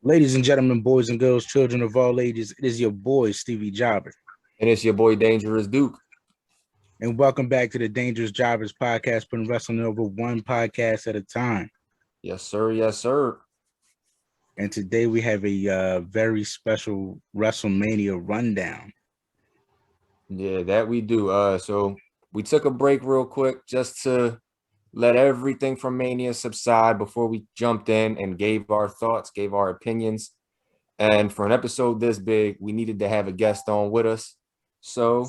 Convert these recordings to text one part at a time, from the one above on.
Ladies and gentlemen, boys and girls, children of all ages, it is your boy, Stevie Jobber. And it's your boy, Dangerous Duke. And welcome back to the Dangerous Jobbers podcast, putting wrestling over one podcast at a time. Yes, sir. Yes, sir. And today we have a very special WrestleMania rundown. Yeah, that we do. So we took a break real quick just to let everything from Mania subside before we jumped in and gave our thoughts, gave our opinions. And for an episode this big, we needed to have a guest on with us. So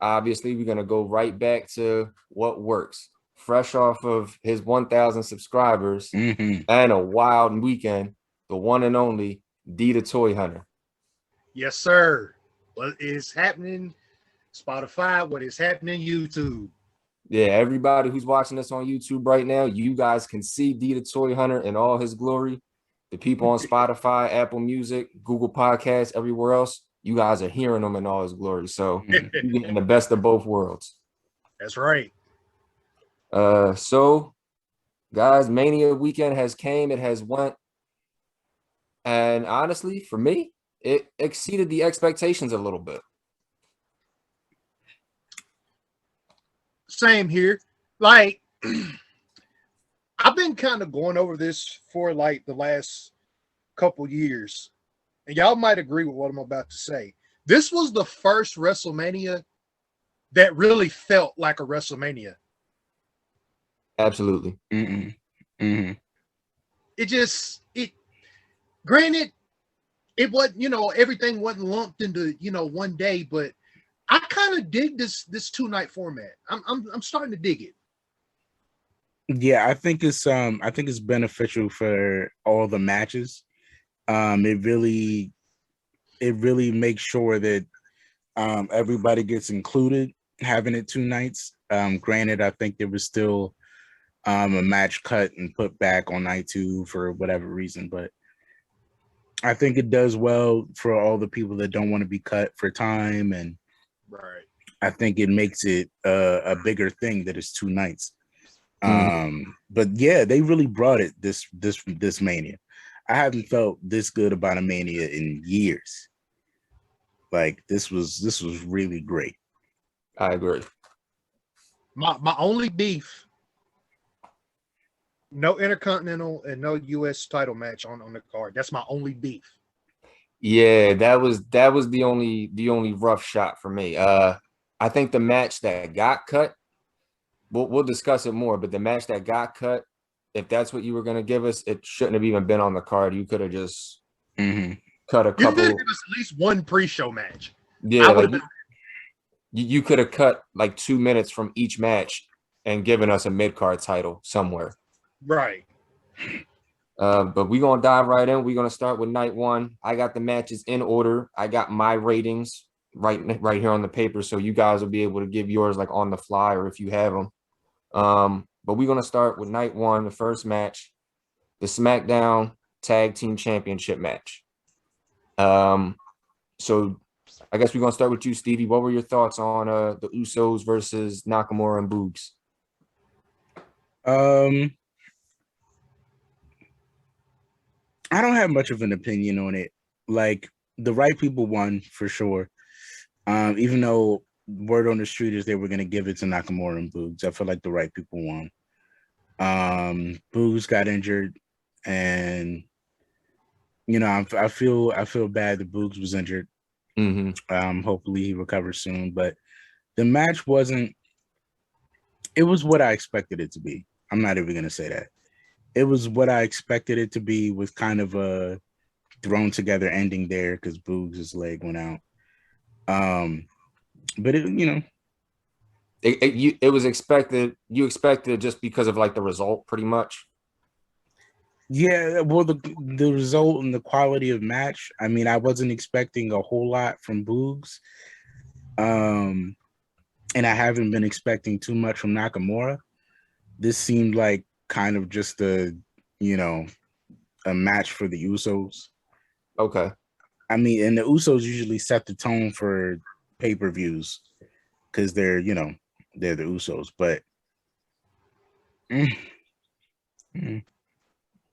obviously, we're going to go right back to what works. Fresh off of his 1,000 subscribers and a wild weekend, the one and only Dee the Toy Hunter. Yes, sir. What is happening? Spotify, what is happening? YouTube. Yeah, everybody who's watching this on YouTube right now, you guys can see Dee the Toy Hunter in all his glory. The people on Spotify, Apple Music, Google Podcasts, everywhere else, you guys are hearing him in all his glory. So you're getting the best of both worlds. That's right. So guys, Mania weekend has came, it has went. And honestly, for me, it exceeded the expectations a little bit. Same here. Like, I've been kind of going over this for like the last couple years, and y'all might agree with what I'm about to say. This was the first WrestleMania that really felt like a WrestleMania. Absolutely. It granted, it wasn't, everything wasn't lumped into, one day, but I kind of dig this 2-night format. I'm starting to dig it. Yeah, I think it's beneficial for all the matches. It really makes sure that everybody gets included having it 2 nights. Granted, I think there was still a match cut and put back on night 2 for whatever reason, but I think it does well for all the people that don't want to be cut for time, and right. I think it makes it a bigger thing that it's 2 nights. But yeah, they really brought it this Mania. I haven't felt this good about a Mania in years. Like this was really great. I agree. My only beef, no Intercontinental and no US title match on the card. That's my only beef. Yeah, that was the only rough shot for me. I think the match that got cut, we'll discuss it more, but the match that got cut, if that's what you were going to give us, it shouldn't have even been on the card. You could have just cut a couple. You could have given us at least one pre-show match. Yeah, like you could have cut like 2 minutes from each match and given us a mid-card title somewhere. Right. But we're going to dive right in. We're going to start with night 1. I got the matches in order. I got my ratings right here on the paper, so you guys will be able to give yours like on the fly or if you have them. But we're going to start with night 1, the first match, the SmackDown Tag Team Championship match. So I guess we're going to start with you, Stevie. What were your thoughts on the Usos versus Nakamura and Boogs? I don't have much of an opinion on it. Like, the right people won for sure. Even though word on the street is they were going to give it to Nakamura and Boogs, I feel like the right people won. Boogs got injured, and I feel bad that Boogs was injured. Hopefully he recovers soon. But the match wasn't. It was what I expected it to be. I'm not even going to say that. It was what I expected it to be, with kind of a thrown together ending there because Boogs' leg went out. But it was expected. You expected it just because of like the result, pretty much. Yeah, well, the result and the quality of match. I mean, I wasn't expecting a whole lot from Boogs, and I haven't been expecting too much from Nakamura. This seemed like kind of just a match for the Usos. Okay. I mean, and the Usos usually set the tone for pay-per-views because they're the Usos. But all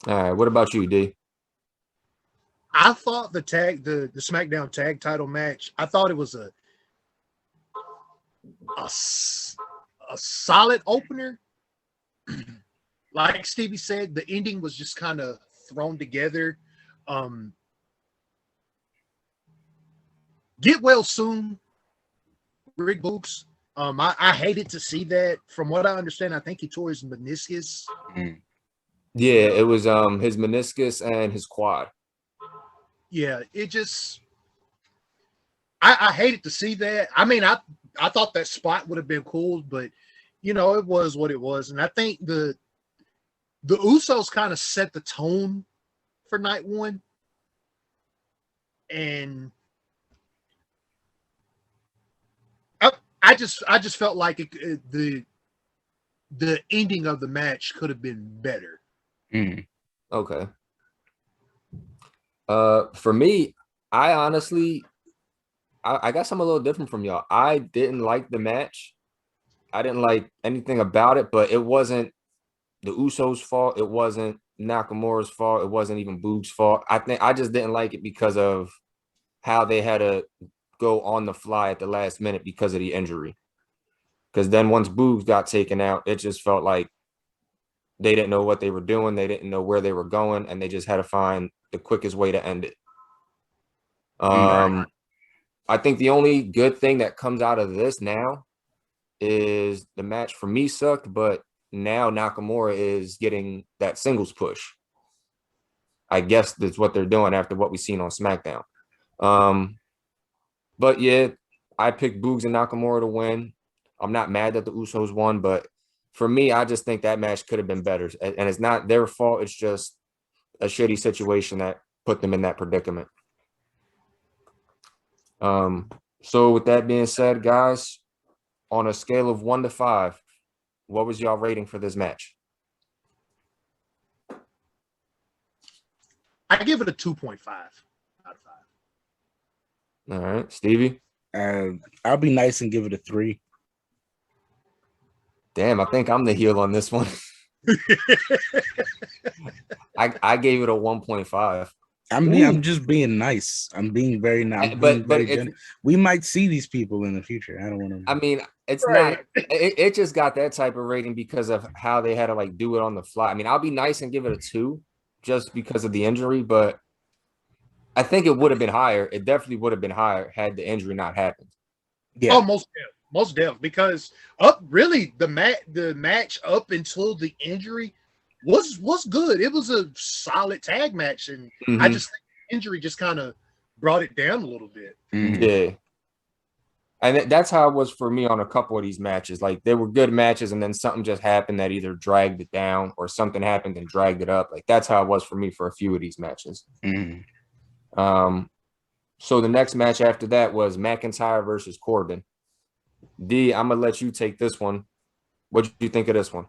right, what about you, D? I thought the SmackDown tag title match, I thought it was a solid opener. Like Stevie said, the ending was just kind of thrown together. Get well soon, Rick Boogs. I hated to see that. From what I understand, I think he tore his meniscus. Yeah, it was his meniscus and his quad. Yeah, it just I hated to see that. I mean, I thought that spot would have been cool, but you know, it was what it was. And I think the Usos kind of set the tone for night one. And I just felt like the ending of the match could have been better. Okay. For me, I honestly, I guess I'm a little different from y'all. I didn't like the match. I didn't like anything about it, but it wasn't the Usos' fault. It wasn't Nakamura's fault. It wasn't even Boog's fault. I think I just didn't like it because of how they had to go on the fly at the last minute because of the injury. Because then once Boogs got taken out, it just felt like they didn't know what they were doing. They didn't know where they were going, and they just had to find the quickest way to end it. Right. I think the only good thing that comes out of this now is the match for me sucked, but now Nakamura is getting that singles push. I guess that's what they're doing after what we've seen on SmackDown. But yeah, I picked Boogs and Nakamura to win. I'm not mad that the Usos won, but for me, I just think that match could have been better. And it's not their fault. It's just a shitty situation that put them in that predicament. So with that being said, guys, on a scale of 1 to 5, what was y'all rating for this match? I give it a 2.5 out of 5. All right, Stevie? I'll be nice and give it a 3. Damn, I think I'm the heel on this one. I gave it a 1.5. I'm just being nice. I'm being very nice. But we might see these people in the future. I don't want to. I mean, it's right. not. It just got that type of rating because of how they had to like do it on the fly. I mean, I'll be nice and give it a 2 just because of the injury, but I think it would have been higher. It definitely would have been higher had the injury not happened. Yeah. Oh, most definitely. Because the match up until the injury was good. It was a solid tag match, and I just think the injury just kind of brought it down a little bit. Yeah. And that's how it was for me on a couple of these matches. Like, they were good matches, and then something just happened that either dragged it down or something happened and dragged it up. Like, that's how it was for me for a few of these matches. So the next match after that was McIntyre versus Corbin. D, I'm going to let you take this one. What did you think of this one?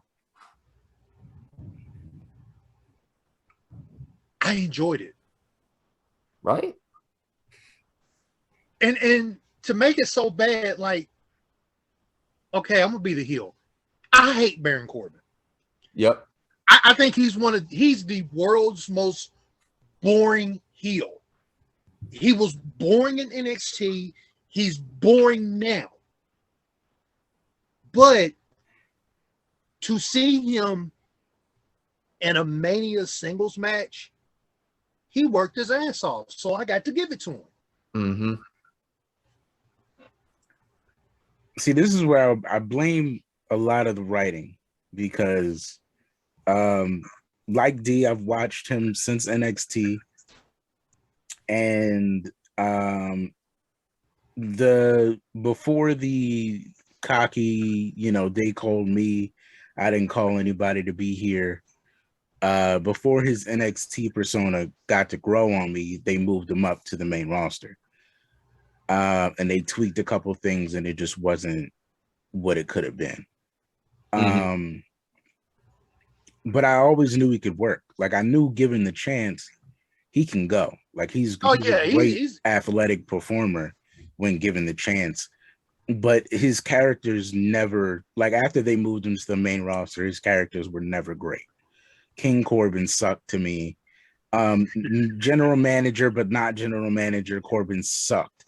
I enjoyed it. Right? And to make it so bad, like, okay, I'm gonna be the heel. I hate Baron Corbin. Yep. I think he's the world's most boring heel. He was boring in NXT. He's boring now. But to see him in a Mania singles match, he worked his ass off. So I got to give it to him. See, this is where I blame a lot of the writing because, like D, I've watched him since NXT, and before the cocky, they called me, I didn't call anybody to be here. Before his NXT persona got to grow on me, they moved him up to the main roster. And they tweaked a couple things, and it just wasn't what it could have been. But I always knew he could work. Like, I knew given the chance, he can go. Like, he's a great athletic performer when given the chance. But his characters never, like, after they moved him to the main roster, his characters were never great. King Corbin sucked to me. General manager, but not general manager. Corbin sucked.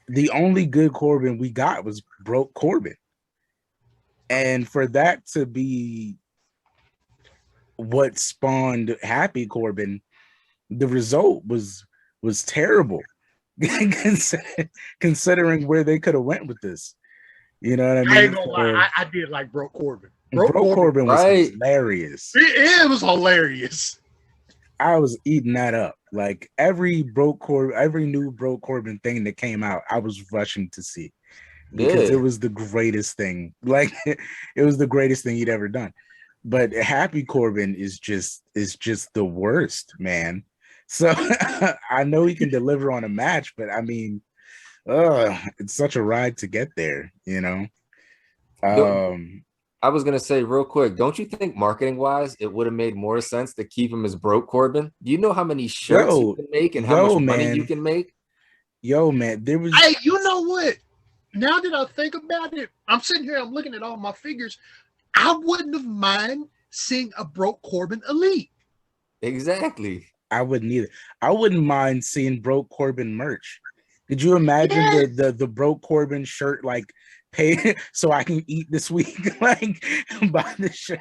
The only good Corbin we got was broke Corbin. And for that to be what spawned Happy Corbin, the result was terrible. Considering where they could have went with this. You know what I mean? I ain't gonna lie, I did like broke Corbin. Broke Corbin was right? hilarious. It was hilarious. I was eating that up. Like every new broke Corbin thing that came out, I was rushing to see because it was the greatest thing. Like it was the greatest thing he'd ever done. But Happy Corbin is just the worst, man. So I know he can deliver on a match, but I mean, it's such a ride to get there, you know. I was gonna say real quick, don't you think marketing wise it would have made more sense to keep him as broke Corbin? Do you know how many shirts you can make and how much money you can make? Yo, man, there was. Hey, you know what? Now that I think about it, I'm sitting here, I'm looking at all my figures. I wouldn't have mind seeing a broke Corbin Elite. Exactly. I wouldn't either. I wouldn't mind seeing broke Corbin merch. Could you imagine the broke Corbin shirt, like pay so I can eat this week? Like buy the shirt.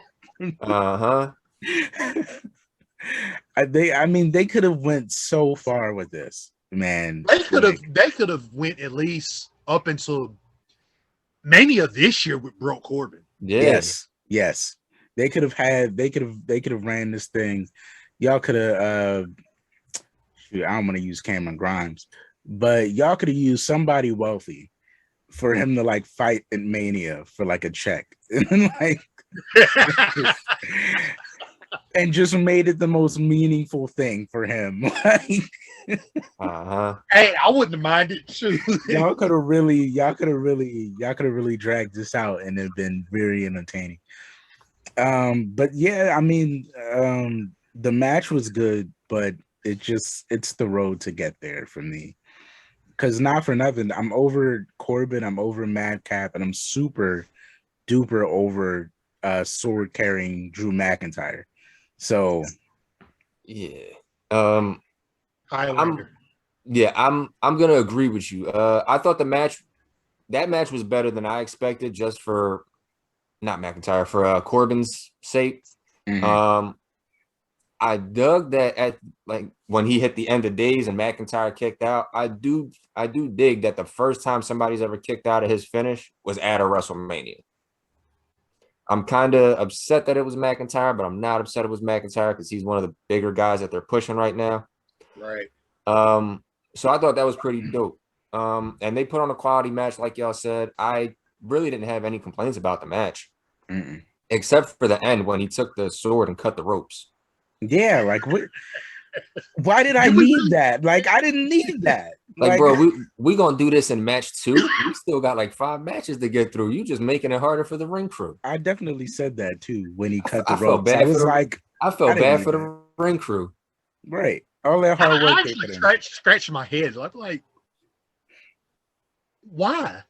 They could have went so far with this, man. They could have went at least up until Mania this year with broke Corbin. Yeah. Yes. They could have ran this thing. Y'all could have I don't want to use Cameron Grimes, but y'all could have used somebody wealthy for him to like fight in Mania for like a check. And like and just made it the most meaningful thing for him. Like Hey, I wouldn't have minded. y'all could have really dragged this out and have been very entertaining. But yeah, I mean, the match was good, but it's the road to get there for me. Because not for nothing, I'm over Corbin, I'm over Madcap, and I'm super duper over sword carrying Drew McIntyre. So yeah, Highlander. I'm gonna agree with you. I thought that match was better than I expected, just for not McIntyre, for Corbin's sake. mm-hmm. I dug that at like when he hit the end of days and McIntyre kicked out. I do dig that the first time somebody's ever kicked out of his finish was at a WrestleMania. I'm kind of upset that it was McIntyre, but I'm not upset it was McIntyre because he's one of the bigger guys that they're pushing right now. Right. So I thought that was pretty dope. And they put on a quality match, like y'all said. I really didn't have any complaints about the match, except for the end when he took the sword and cut the ropes. Yeah, like what? Why did I need that? Like I didn't need that. Like bro, we gonna do this in match 2. We still got like 5 matches to get through. You just making it harder for the ring crew. I definitely said that too when he cut the ropes. I felt bad for the ring crew. Right, all that hard work. I actually scratched my head. I'm like, why?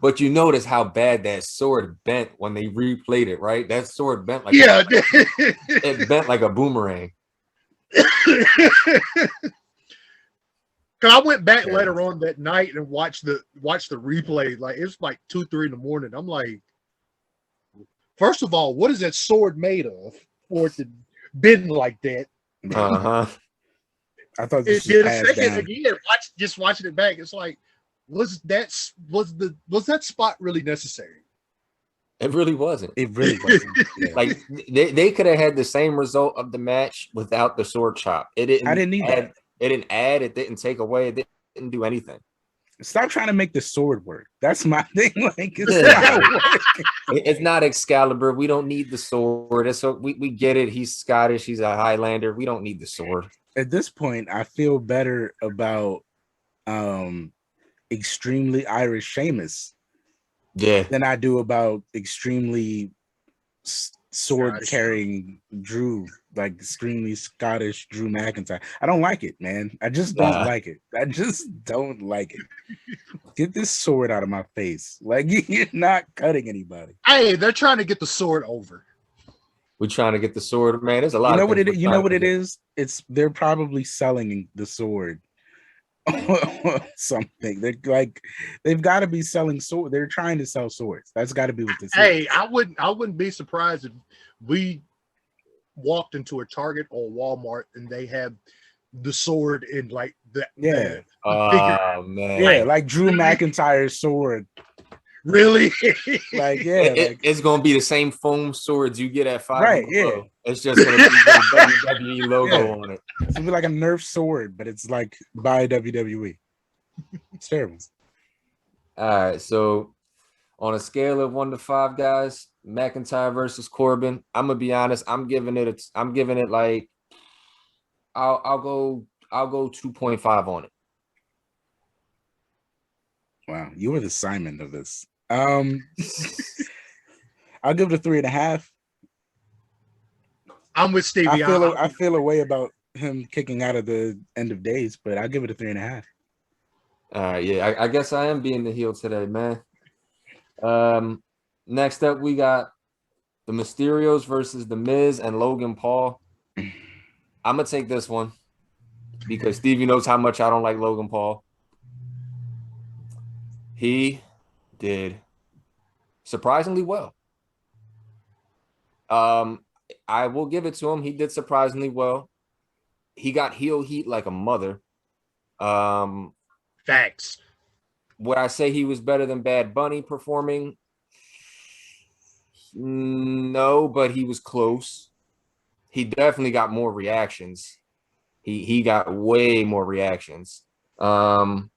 But you notice how bad that sword bent when they replayed it, right? That sword bent like it bent like a boomerang. Cause I went back later on that night and watched the replay. Like it's like 2-3 in the morning. I'm like, first of all, what is that sword made of for it to bend like that? I thought this was passed down. Again, watching it back, it's like, was that spot really necessary? It really wasn't. It really wasn't. Yeah. Like they could have had the same result of the match without the sword chop. I didn't need that. It didn't add. It didn't take away. It didn't do anything. Stop trying to make the sword work. That's my thing. Like it's not Excalibur. We don't need the sword. We get it. He's Scottish. He's a Highlander. We don't need the sword. At this point, I feel better about extremely Irish Sheamus than I do about extremely sword carrying Drew, like extremely Scottish Drew McIntyre. I don't like it, man. I just don't like it. I just don't like it. Get this sword out of my face. Like you're not cutting anybody. Hey, they're trying to get the sword over. We're trying to get the sword, man. There's a lot You know of what things it? we're You know trying what to it do. is? They're probably selling the sword. Something. They've got to be selling sword. They're trying to sell swords. That's got to be what this Hey, is. I wouldn't be surprised if we walked into a Target or Walmart and they have the sword in like the figure. Oh man. Yeah, like Drew McIntyre's sword. Really? Like, yeah, it's gonna be the same foam swords you get at Five Right, and Below. yeah. It's just gonna be the WWE logo on it. It's gonna be like a Nerf sword, but it's like by WWE. It's terrible. All right, so on a scale of 1 to 5, guys, McIntyre versus Corbin, I'm gonna be honest. I'm giving it like I'll go 2.5 on it. Wow, you were the Simon of this. I'll give it a 3.5. I'm with Stevie. I feel a way about him kicking out of the end of days, but I'll give it a 3.5. Yeah, I guess I am being the heel today, man. Next up, we got the Mysterios versus the Miz and Logan Paul. I'm gonna take this one because Stevie knows how much I don't like Logan Paul. He did surprisingly well. I will give it to him. He did surprisingly well. He got heel heat like a mother. Facts. Would I say he was better than Bad Bunny performing? No, but he was close. He definitely got more reactions. He got way more reactions. And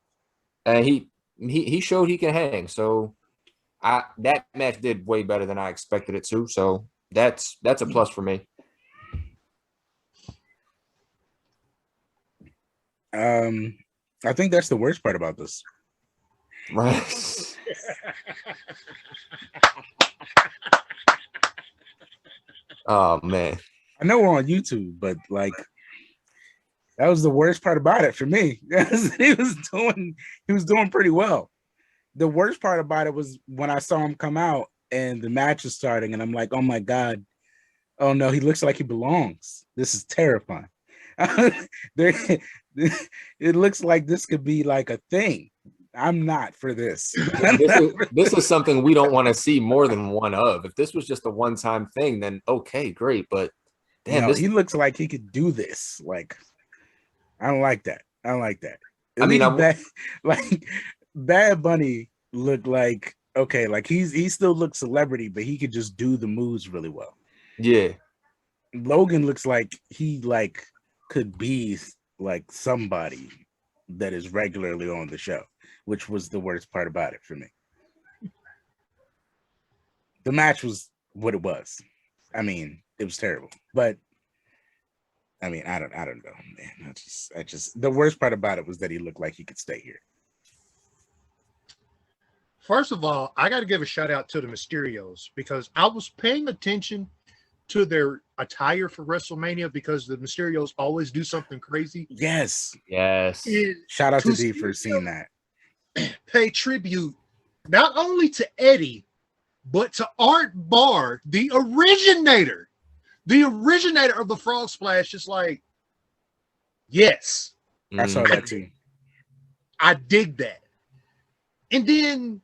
he showed he can hang. So that match did way better than I expected it to. So that's a plus for me. I think that's the worst part about this. Right. Oh man. I know we're on YouTube, but like that was the worst part about it for me. he was doing pretty well. The worst part about it was when I saw him come out and the match was starting, and I'm like, oh my God, oh no, he looks like he belongs. This is terrifying. It looks like this could be like a thing. I'm not for this. This is something we don't want to see more than one of. If this was just a one-time thing, then okay, great. But damn, no, he looks like he could do this. Like, I don't like that. I don't like that. Bad Bunny looked like okay, like he still looks celebrity, but he could just do the moves really well. Yeah. Logan looks like he like could be like somebody that is regularly on the show, which was the worst part about it for me. The match was what it was. I mean, it was terrible, but I mean, I don't know, man. I just the worst part about it was that he looked like he could stay here. First of all, I got to give a shout out to the Mysterios because I was paying attention to their attire for WrestleMania because the Mysterios always do something crazy. Yes. Shout out to Dee for seeing that. Pay tribute not only to Eddie, but to Art Barr, the originator of the Frog Splash. Just like, yes. I saw that too. I dig that. And then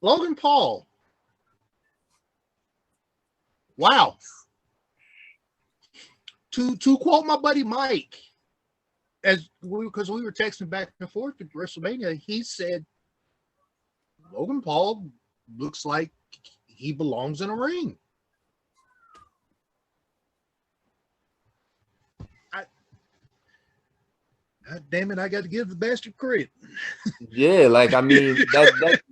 Logan Paul. Wow. To quote my buddy Mike, because we were texting back and forth at WrestleMania, he said Logan Paul looks like he belongs in a ring. God damn it, I got to give the bastard credit. Yeah, like I mean,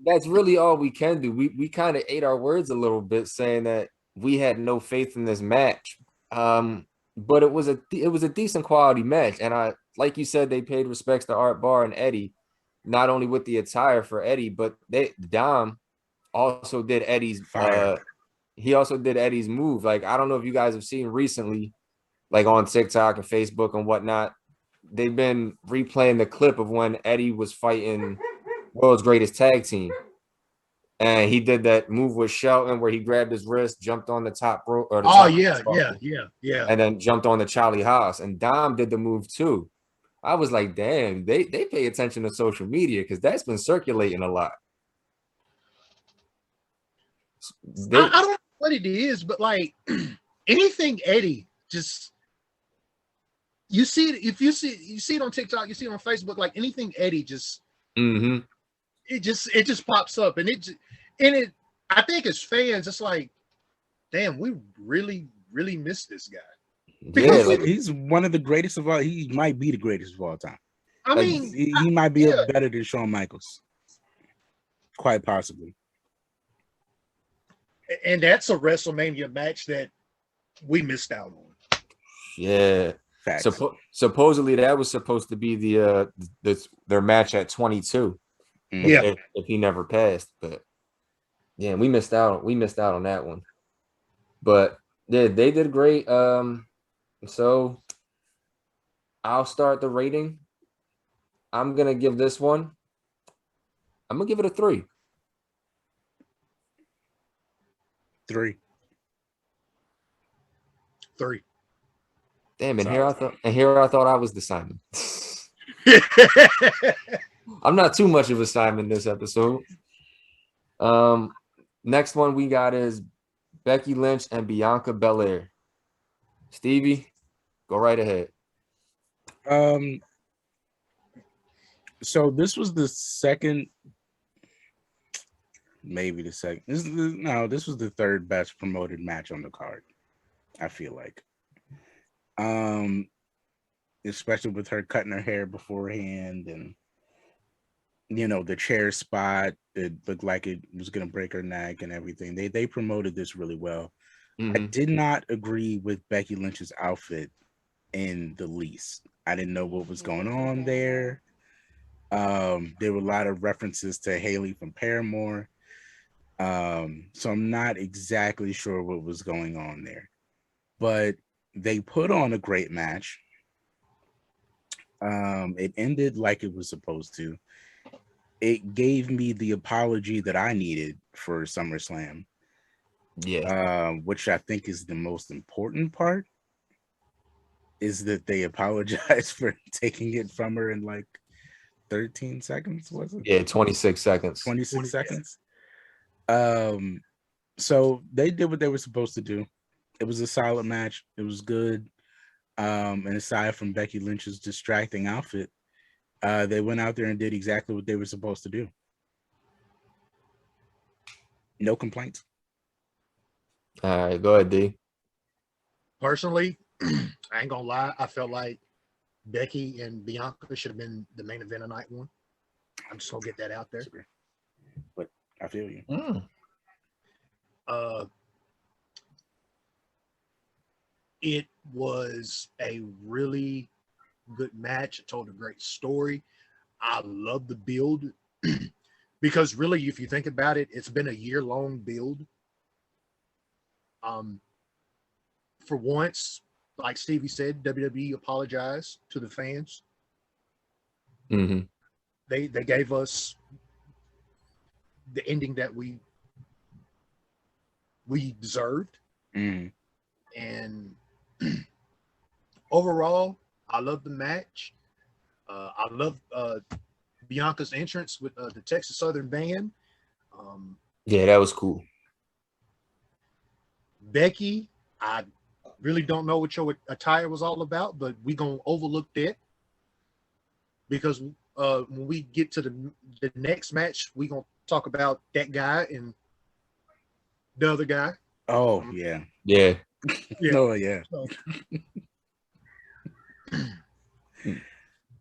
that's really all we can do. We kind of ate our words a little bit, saying that we had no faith in this match. But it was a decent quality match, and like you said, they paid respects to Art Barr and Eddie, not only with the attire for Eddie, but Dom also did Eddie's he also did Eddie's move. Like, I don't know if you guys have seen recently, like on TikTok and Facebook and whatnot, they've been replaying the clip of when Eddie was fighting World's Greatest Tag Team. And he did that move with Shelton where he grabbed his wrist, jumped on the top rope or the Oh top yeah. and then jumped on the Charlie Haas. And Dom did the move too. I was like, damn, they pay attention to social media because that's been circulating a lot. I don't know what it is, but like anything Eddie, just you see it if you see it on TikTok, you see it on Facebook, like anything Eddie, just it just pops up, and it I think as fans, it's like, damn, we really miss this guy. Yeah, He's one of the greatest of all. He might be the greatest of all time. I Like, mean, he might be better than Shawn Michaels, quite possibly. And that's a WrestleMania match that we missed out on. Yeah. Supposedly that was supposed to be their match at 22. Yeah. If he never passed, but yeah, we missed out on that one. But yeah, they did great. So I'll start the rating. I'm gonna give this one. I'm gonna give it a 3. 3. Damn, and here I thought I was the Simon. I'm not too much of a Simon this episode. Next one we got is Becky Lynch and Bianca Belair. Stevie, go right ahead. So this was the second, maybe the second. This was the third best promoted match on the card, I feel like. Especially with her cutting her hair beforehand, and the chair spot, it looked like it was gonna break her neck and everything. They promoted this really well. I did not agree with Becky Lynch's outfit in the least. I didn't know what was going on there. There were a lot of references to Haley from Paramore. So I'm not exactly sure what was going on there. But they put on a great match. It ended like it was supposed to. It gave me the apology that I needed for SummerSlam. Yeah. Which I think is the most important part, is that they apologized for taking it from her in like 13 seconds, was it? Yeah, 26 seconds. 26 seconds. So they did what they were supposed to do. It was a solid match. It was good. And aside from Becky Lynch's distracting outfit, they went out there and did exactly what they were supposed to do. No complaints. All right, go ahead, D. Personally, I ain't gonna lie, I felt like Becky and Bianca should have been the main event of night one. I'm just gonna get that out there. But I feel you. It was a really good match. It told a great story. I love the build because really, if you think about it, it's been a year-long build. For once, like Stevie said, WWE apologized to the fans. They gave us the ending that we deserved. And overall, I love the match. I love Bianca's entrance with the Texas Southern Band. Yeah, that was cool. Becky, I really don't know what your attire was all about, but we're going to overlook that because when we get to the next match, we're going to talk about that guy and the other guy. Oh, yeah. Yeah. Oh, yeah. So,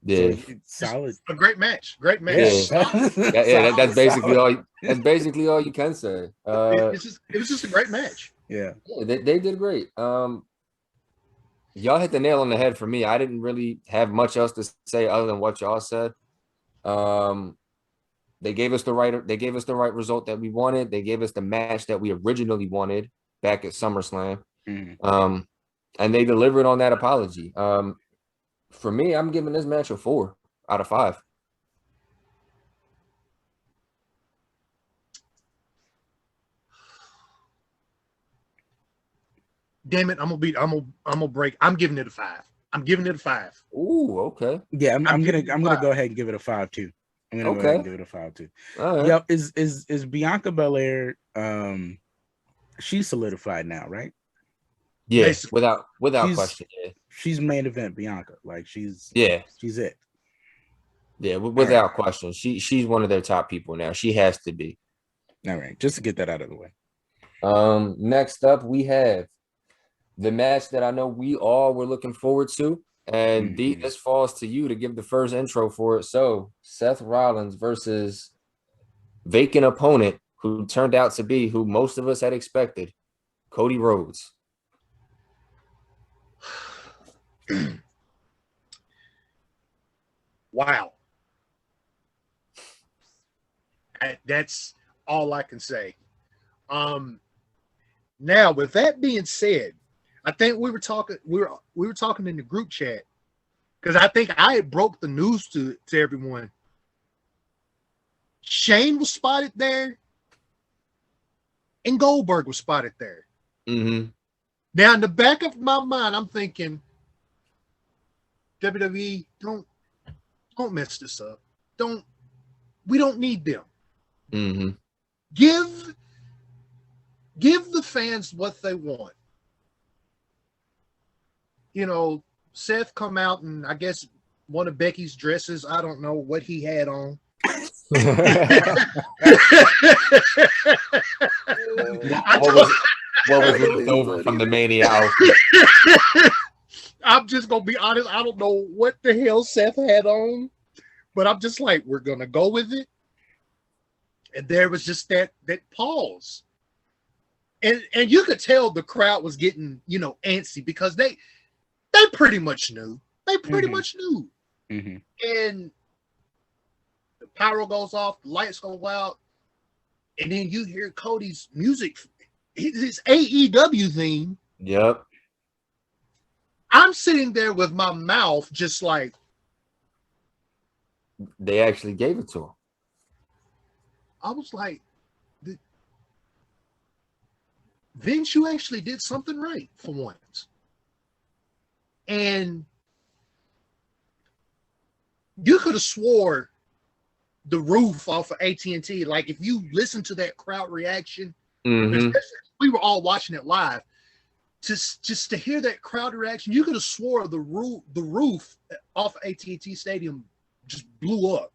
yeah. So solid. A great match. Great match. Yeah, that's basically all. That's basically all you can say. It was just a great match. Yeah, they did great. Y'all hit the nail on the head for me. I didn't really have much else to say other than what y'all said. They gave us the right result that we wanted. They gave us the match that we originally wanted back at SummerSlam. And they delivered on that apology. For me, I'm giving this match a 4 out of 5. damn it, I'm gonna break. I'm giving it a 5. I'm giving it a 5. Ooh, okay. Yeah, I'm giving it a gonna 5. go ahead and give it a 5 too. I'm gonna go ahead Okay. and give it a 5 too. All right. Yeah, is Bianca Belair she's solidified now, right? Yeah, Basically. without She's question. Yeah. she's main event Bianca. Like she's Yeah. it. Yeah, All right. without question. She's one of their top people now. She has to be. All right, just to get that out of the way. Next up we have the match that I know we all were looking forward to. And Dee, this falls to you to give the first intro for it. So Seth Rollins versus vacant opponent who turned out to be who most of us had expected, Cody Rhodes. Wow. That's all I can say. Now with that being said, I think we were talking in the group chat because I think I broke the news to everyone. Shane was spotted there, and Goldberg was spotted there. Mm-hmm. Now in the back of my mind, I'm thinking, WWE, don't mess this up. We don't need them. Mm-hmm. Give the fans what they want. You know, Seth come out and I guess one of Becky's dresses. I don't know what he had on. what was left over from the Mania outfit? I'm just gonna be honest. I don't know what the hell Seth had on, but I'm just like, we're gonna go with it. And there was just that pause, and you could tell the crowd was getting antsy because they pretty much knew. They pretty much knew. Mm-hmm. And the pyro goes off, the lights go out, and then you hear Cody's music, his AEW theme. Yep. I'm sitting there with my mouth just like, they actually gave it to him. I was like, Vince, you actually did something right for once. And you could have swore the roof off of AT&T. Like if you listen to that crowd reaction, especially we were all watching it live, just to hear that crowd reaction, you could have swore the roof off AT&T Stadium just blew up.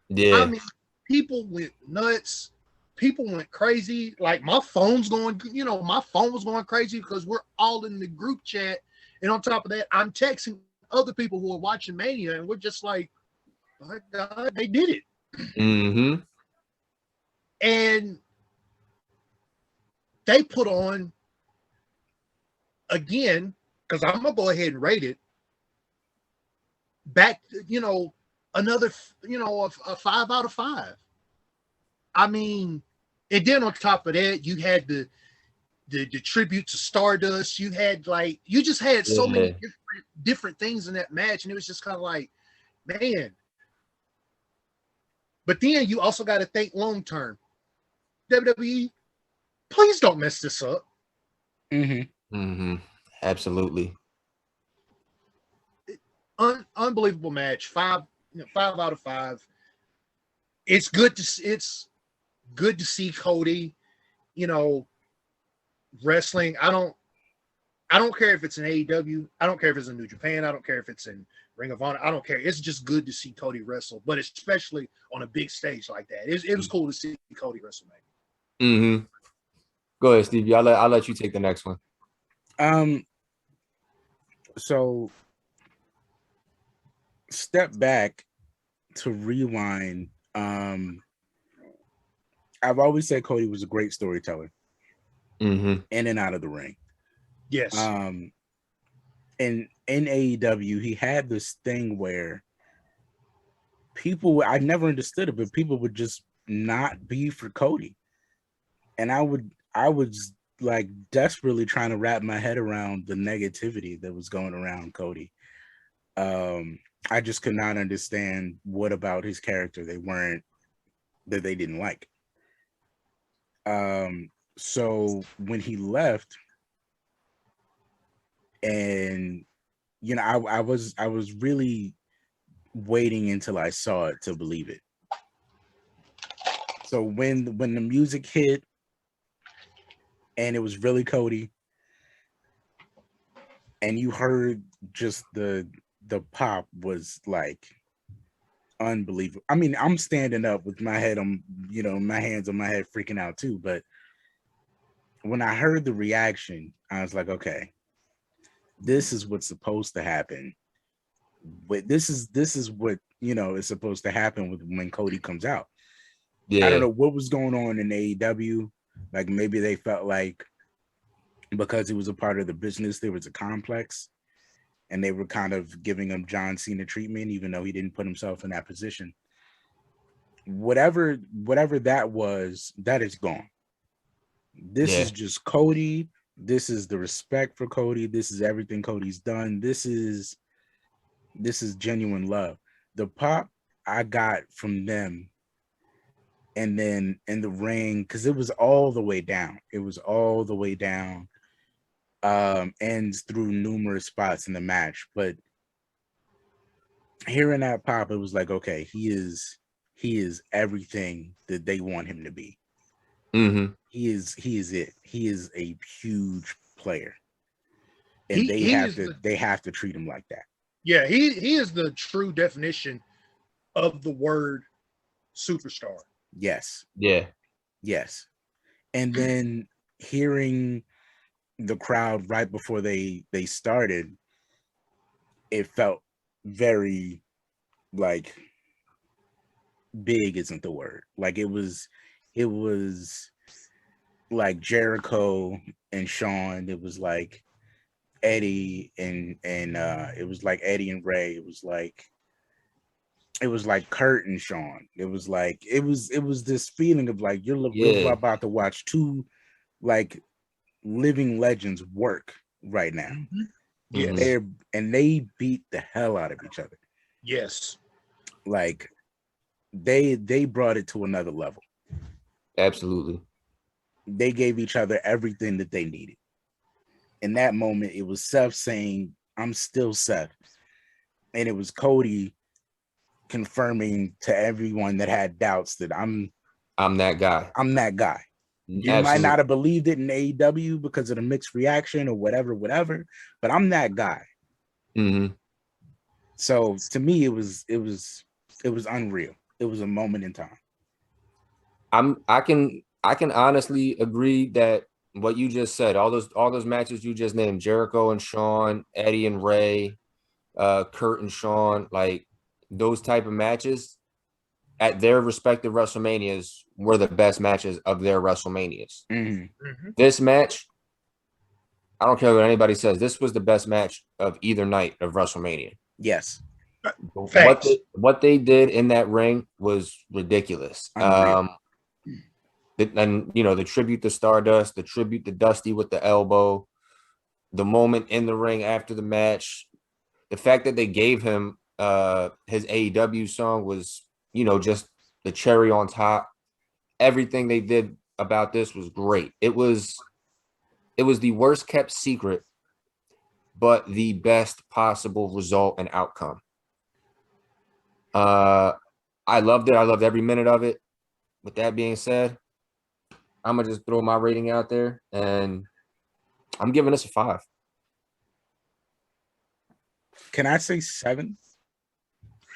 Yeah. I mean, people went nuts. People went crazy. Like my phone's going, my phone was going crazy because we're all in the group chat. And on top of that, I'm texting other people who are watching Mania, and we're just like, my God, they did it. Mm-hmm. And they put on, again, because I'm going to go ahead and rate it, back, another, a 5 out of 5. I mean, and then on top of that, you had the tribute to Stardust. You had you just had so many different things in that match, and it was just kind of like, man. But then you also got to think long term. WWE, please don't mess this up. Mm-hmm. Mm-hmm. Absolutely. Unbelievable match. 5 out of 5. It's good to see Cody, wrestling. I don't care if it's in AEW. I don't care if it's in New Japan. I don't care if it's in Ring of Honor. I don't care. It's just good to see Cody wrestle, but especially on a big stage like that. It was cool to see Cody WrestleMania. Mm-hmm. Go ahead, Stevie. I'll let you take the next one. So step back to rewind. I've always said Cody was a great storyteller, in and out of the ring. Yes. And in AEW, he had this thing where I never understood it, but people would just not be for Cody. And I was like desperately trying to wrap my head around the negativity that was going around Cody. I just could not understand what about his character that they didn't like. So when he left, And I was really waiting until I saw it to believe it. So when the music hit and it was really Cody, and you heard just the pop was like unbelievable. I mean, I'm standing up with my head on, my hands on my head, freaking out too. But when I heard the reaction, I was like, okay, this is what's supposed to happen. But this is what is supposed to happen when Cody comes out. Yeah. I don't know what was going on in AEW. Like maybe they felt like because he was a part of the business, there was a complex, and they were kind of giving him John Cena treatment, even though he didn't put himself in that position. Whatever that was, that is gone. This is just Cody. This is the respect for Cody. This is everything Cody's done. This is genuine love. The pop I got from them, and then in the ring, because it was all the way down. It was all the way down. Ends through numerous spots in the match, but hearing that pop, it was like, okay, he is everything that they want him to be. Mm-hmm. He is it. He is a huge player, and they have to treat him like that. Yeah, he is the true definition of the word superstar. Yes. Yeah. Yes. And then hearing the crowd right before they started, it felt very like big isn't the word. Like it was like Jericho and Shawn. It was like Eddie and it was like Eddie and Ray. It was like Kurt and Shawn. It was this feeling of like you're about to watch two like living legends work right now. Mm-hmm. Yes. They beat the hell out of each other. Yes. Like they brought it to another level. Absolutely. They gave each other everything that they needed. In that moment, it was Seth saying, "I'm still Seth." And it was Cody confirming to everyone that had doubts that I'm that guy. I'm that guy. You Absolutely. might not have believed it in AEW because of the mixed reaction or whatever, but I'm that guy. Mm-hmm. So to me, it was unreal. It was a moment in time. I can honestly agree that what you just said, all those matches you just named, Jericho and Shawn, Eddie and Ray, Kurt and Shawn, like those type of matches at their respective WrestleManias were the best matches of their WrestleManias. Mm-hmm. Mm-hmm. This match, I don't care what anybody says, this was the best match of either night of WrestleMania. Yes. What they did in that ring was ridiculous. And the tribute to Stardust, the tribute to Dusty with the elbow, the moment in the ring after the match, the fact that they gave him his AEW song was, just the cherry on top. Everything they did about this was great. It was the worst kept secret, but the best possible result and outcome. I loved it. I loved every minute of it. With that being said, I'm gonna just throw my rating out there, and I'm giving this a 5. Can I say 7?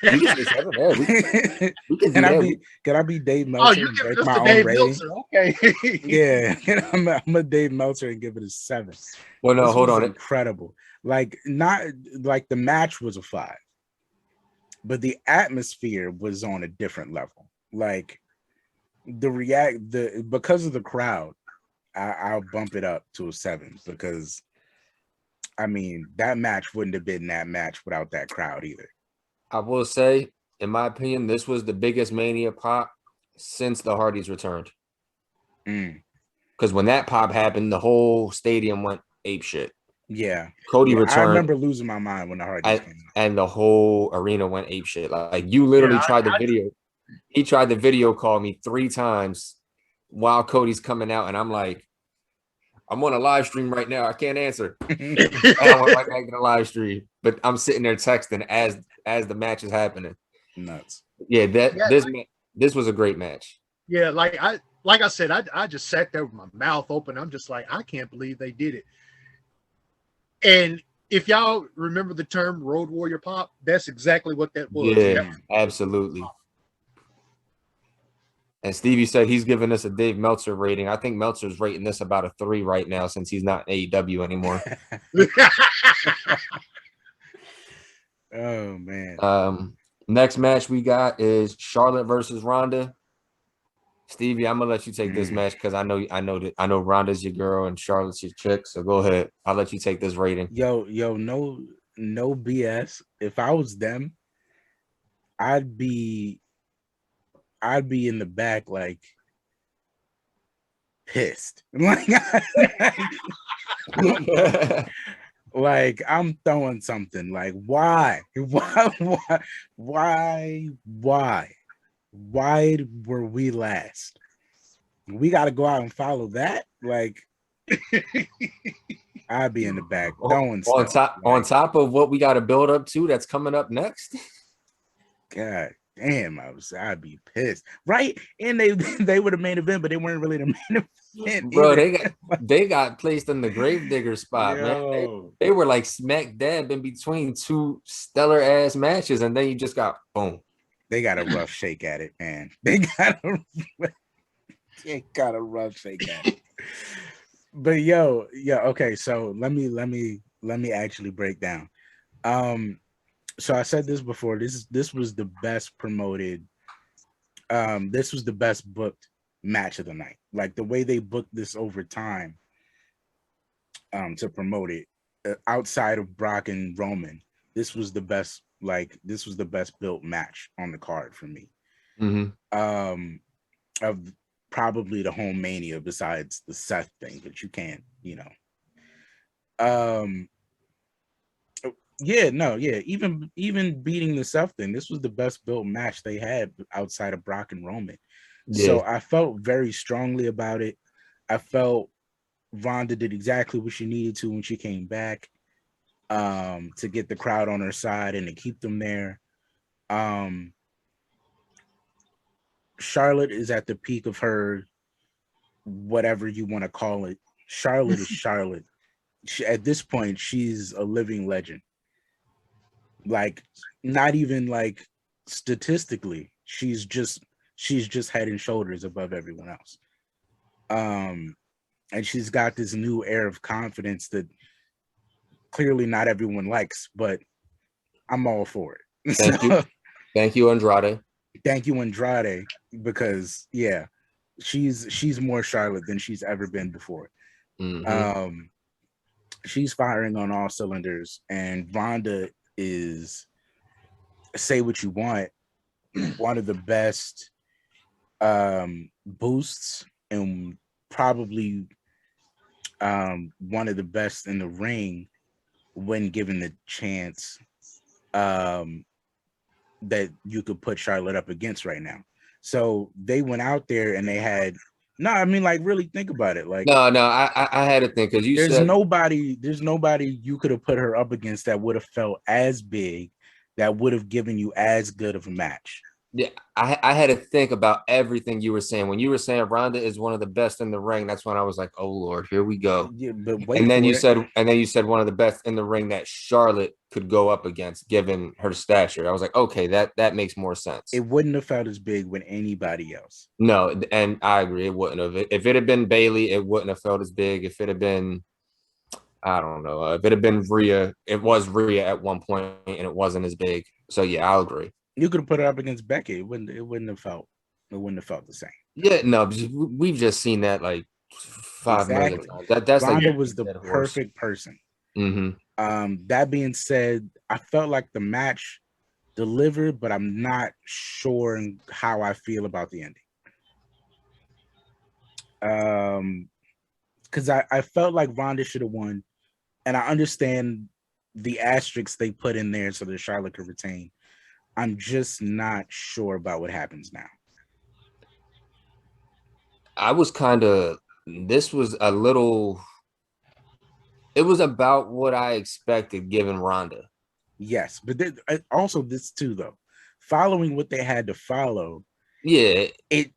You can say 7. Yeah, we can do that. Can I be Dave Meltzer? Oh, you give us the Dave Meltzer. Okay. Yeah, I'm a Dave Meltzer and give it a 7. Well, no, hold on. Incredible. Like not like the match was a 5, but the atmosphere was on a different level. Like because of the crowd, I'll bump it up to a 7 because I mean that match wouldn't have been that match without that crowd either. I will say, in my opinion, this was the biggest Mania pop since the Hardys returned. Because when that pop happened, the whole stadium went apeshit. Yeah. Cody returned. I remember losing my mind when the Hardys came out. And the whole arena went apeshit. Like you literally tried the video. He tried to video call me 3 times while Cody's coming out, and I'm like, I'm on a live stream right now. I can't answer. And I went right back to the live stream, but I'm sitting there texting as the match is happening. Nuts. Yeah, this was a great match. Yeah, like I said, I just sat there with my mouth open. I'm just like, I can't believe they did it. And if y'all remember the term Road Warrior Pop, that's exactly what that was. Yeah, absolutely. And Stevie said he's giving us a Dave Meltzer rating. I think Meltzer's rating this about a 3 right now since he's not in AEW anymore. Oh man. Next match we got is Charlotte versus Ronda. Stevie, I'm gonna let you take this match because I know Ronda's your girl and Charlotte's your chick. So go ahead. I'll let you take this rating. Yo, no BS. If I was them, I'd be in the back like pissed. Like I'm throwing something. Like why were we last? We got to go out and follow that. Like I'd be in the back throwing stuff. On top of what we got to build up to that's coming up next. God damn, I'd be pissed, right? And they were the main event, but they weren't really the main event. Bro, they got placed in the gravedigger spot, man. They were like smack dab in between two stellar ass matches, and then you just got boom. They got a rough shake at it, man. They got a rough shake at it. But okay. So let me actually break down. So I said this before. This was the best promoted. This was the best booked match of the night. Like the way they booked this over time. To promote it, outside of Brock and Roman, this was the best. Like this was the best built match on the card for me. Of probably the whole Mania besides the Seth thing, but you can't, even beating the Seth thing, this was the best built match they had outside of Brock and Roman. Yeah. So I felt very strongly about it. I felt Ronda did exactly what she needed to when she came back. To get the crowd on her side and to keep them there. Charlotte is at the peak of her, whatever you want to call it. Charlotte is Charlotte. At this point, she's a living legend. Like, not even like statistically, she's just head and shoulders above everyone else. And she's got this new air of confidence that clearly not everyone likes, but I'm all for it. Thank you, Andrade. Thank you, Andrade, because she's more Charlotte than she's ever been before. She's firing on all cylinders, and Ronda is, say what you want, one of the best boosts and probably one of the best in the ring when given the chance that you could put Charlotte up against right now. So they went out there and they had really think about it. Like I had to think because there's nobody you could have put her up against that would have felt as big, that would have given you as good of a match. Yeah, I had to think about everything you were saying. When you were saying Ronda is one of the best in the ring, that's when I was like, "Oh Lord, here we go." Yeah, but and then you said one of the best in the ring that Charlotte could go up against, given her stature. I was like, "Okay, that makes more sense." It wouldn't have felt as big with anybody else. No, and I agree, it wouldn't have. If it had been Bayley, it wouldn't have felt as big. If it had been, I don't know, if it had been Rhea, it was Rhea at one point, and it wasn't as big. So yeah, I'll agree. You could have put it up against Becky. It wouldn't have felt the same. Yeah, no, we've just seen that like 5 million times. That's Ronda like was the perfect person. Mm-hmm. That being said, I felt like the match delivered, but I'm not sure how I feel about the ending. Because I felt like Ronda should have won, and I understand the asterisks they put in there so that Charlotte could retain. I'm just not sure about what happens now. This was a little It was about what I expected given Ronda. Yes, but also this too, though. Following what they had to follow, Yeah, it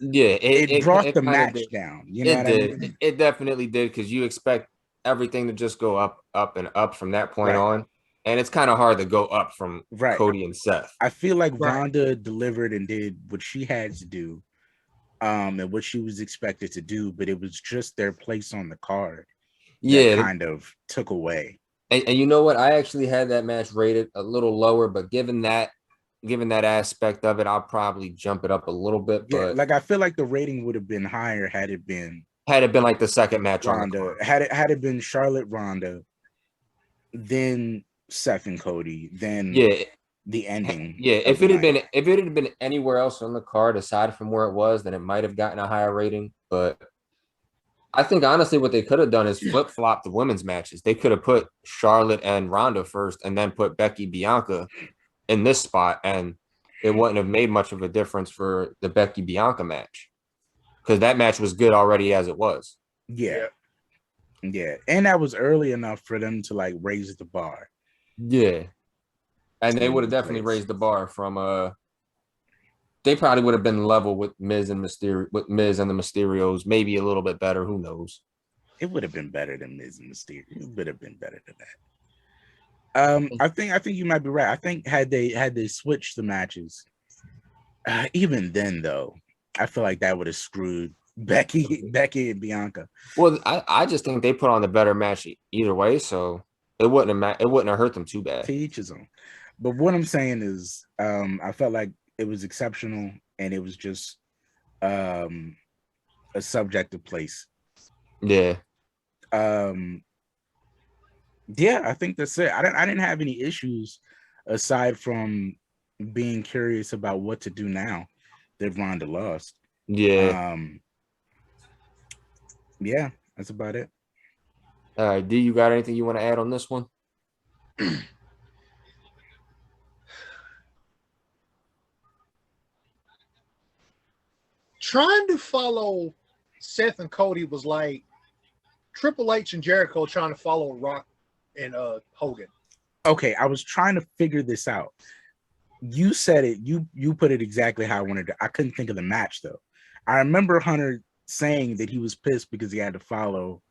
it brought the kinda match did. down. You know It what did. I mean? It definitely did because you expect everything to just go up, up, and up from that point Right. on, and it's kind of hard to go up from Right. Cody and Seth. I feel like Right. Ronda delivered and did what she had to do, and what she was expected to do, but it was just their place on the card that kind of took away. And you know what? I actually had that match rated a little lower, but given that aspect of it, I'll probably jump it up a little bit. Yeah, But like I feel like the rating would have been higher had it been like the second match on the Ronda. card. Had it been Charlotte Ronda, then Seth and Cody, then the ending. If it had been anywhere else on the card aside from where it was, then it might have gotten a higher rating. But I think honestly, what they could have done is flip flop the women's matches. They could have put Charlotte and Ronda first, and then put Becky Bianca in this spot, and it wouldn't have made much of a difference for the Becky Bianca match because that match was good already as it was. Yeah, and that was early enough for them to like raise the bar. Yeah, and they would have definitely raised the bar from they probably would have been level with Miz and Mysterio, with Miz and the Mysterios, maybe a little bit better. Who knows? It would have been better than Miz and Mysterio. It would have been better than that. I think you might be right. I think had they switched the matches, even then though, I feel like that would have screwed Becky and Bianca. Well, I just think they put on the better match either way, so it wouldn't have hurt them too bad. To each his own. But what I'm saying is, I felt like it was exceptional, and it was just a subjective place. Yeah. Yeah, I think that's it. I didn't have any issues aside from being curious about what to do now that Ronda lost. Yeah. Yeah, that's about it. All right, D, you got anything you want to add on this one? Trying to follow Seth and Cody was like Triple H and Jericho trying to follow Rock and Hogan. Okay, I was trying to figure this out. You said it. You put it exactly how I wanted to. I couldn't think of the match though. I remember Hunter saying that he was pissed because he had to follow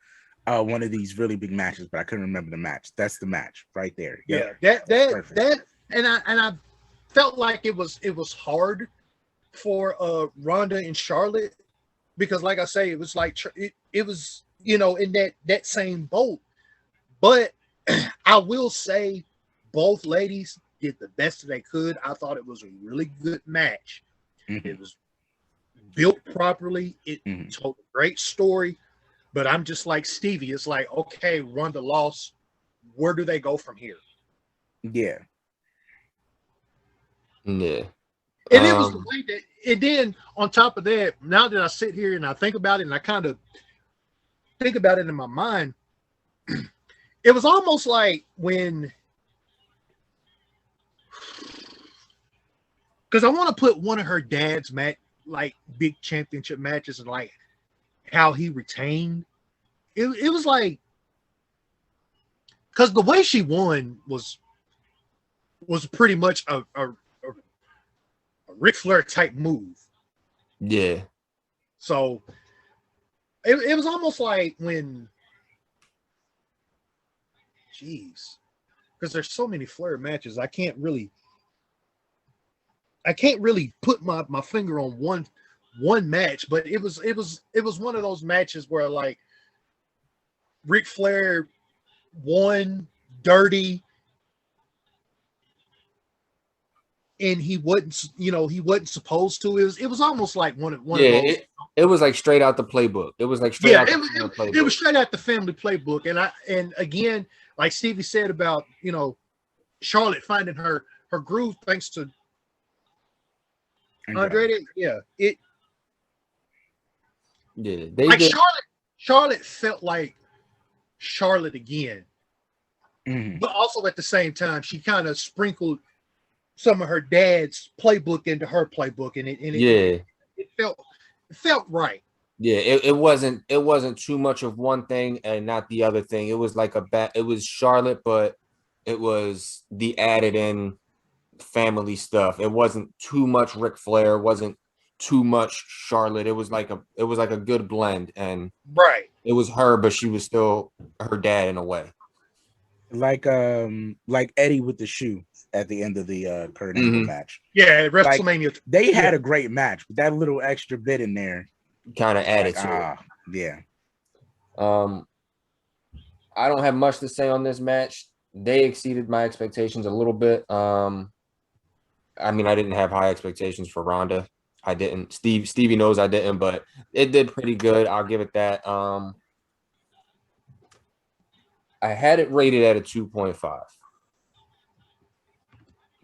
one of these really big matches, but I couldn't remember the match. That's the match right there. Yep. Yeah, that and I felt like it was hard for Ronda and Charlotte because, like I say, it was like it was in that same boat. But I will say, both ladies did the best they could. I thought it was a really good match. Mm-hmm. It was built properly. It told a great story. But I'm just like Stevie. It's like, okay, Ronda lost. Where do they go from here? Yeah. Yeah. And it was the way that, and then on top of that, now that I sit here and I think about it, and I kind of think about it in my mind, it was almost like when, because I want to put one of her dad's like big championship matches and like how he retained. It was like, because the way she won was pretty much a Ric Flair type move. Yeah. So it was almost like when, geez, because there's so many Flair matches, I can't really put my finger on one match, but it was one of those matches where like Ric Flair won dirty. And he wasn't supposed to. It was almost like one of those. It was like straight out the playbook. It was like straight out the playbook. It was straight out the family playbook. And again, like Stevie said about Charlotte finding her groove thanks to Andrade. Yeah, they like did. Charlotte felt like Charlotte again, but also at the same time she kind of sprinkled some of her dad's playbook into her playbook, and it felt right. Yeah, it wasn't too much of one thing and not the other thing. It was like it was Charlotte, but it was the added in family stuff. It wasn't too much Ric Flair, it wasn't too much Charlotte. It was like a good blend, and Right. it was her, but she was still her dad in a way. Like Eddie with the shoe at the end of the Kurt Angle match. Yeah, Like, WrestleMania. they had a great match, but that little extra bit in there Kind of added like, to it. Yeah. I don't have much to say on this match. They exceeded my expectations a little bit. I mean, I didn't have high expectations for Ronda. I didn't. Stevie knows I didn't, but it did pretty good. I'll give it that. I had it rated at a 2.5.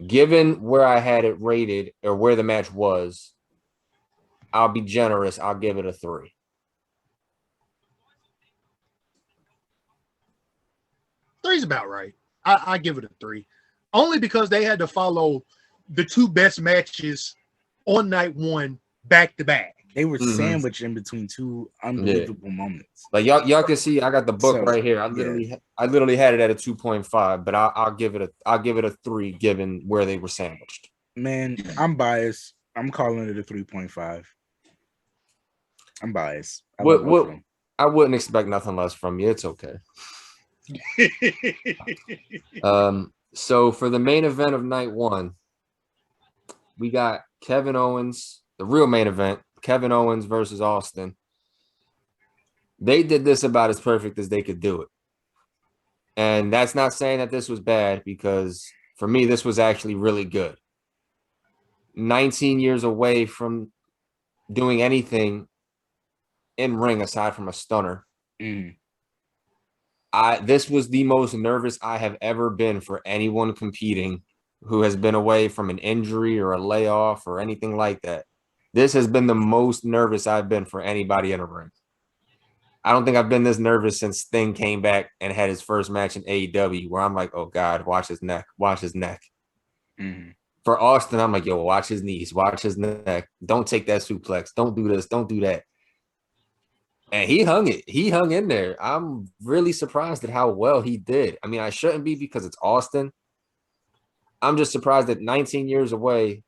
Given where I had it rated or where the match was, I'll be generous. I'll give it a 3. Three's about right. I give it a 3. Only because they had to follow the 2 best matches on night 1 back to back. They were sandwiched in between 2 unbelievable moments. Like y'all can see, I got the book right here. I literally had it at a 2.5, but I'll give it a 3 given where they were sandwiched. Man, I'm biased. I'm calling it a 3.5. I'm biased. I wouldn't expect nothing less from you. It's okay. So for the main event of night 1, we got Kevin Owens, the real main event, Kevin Owens versus Austin. They did this about as perfect as they could do it. And that's not saying that this was bad, because for me, this was actually really good. 19 years away from doing anything in ring aside from a stunner. This was the most nervous I have ever been for anyone competing who has been away from an injury or a layoff or anything like that. This has been the most nervous I've been for anybody in a ring. I don't think I've been this nervous since Sting came back and had his first match in AEW, where I'm like, oh God, watch his neck, watch his neck. For Austin, I'm like, yo, watch his knees, watch his neck. Don't take that suplex. Don't do this. Don't do that. And he hung it. He hung in there. I'm really surprised at how well he did. I mean, I shouldn't be, because it's Austin. I'm just surprised that 19 years away.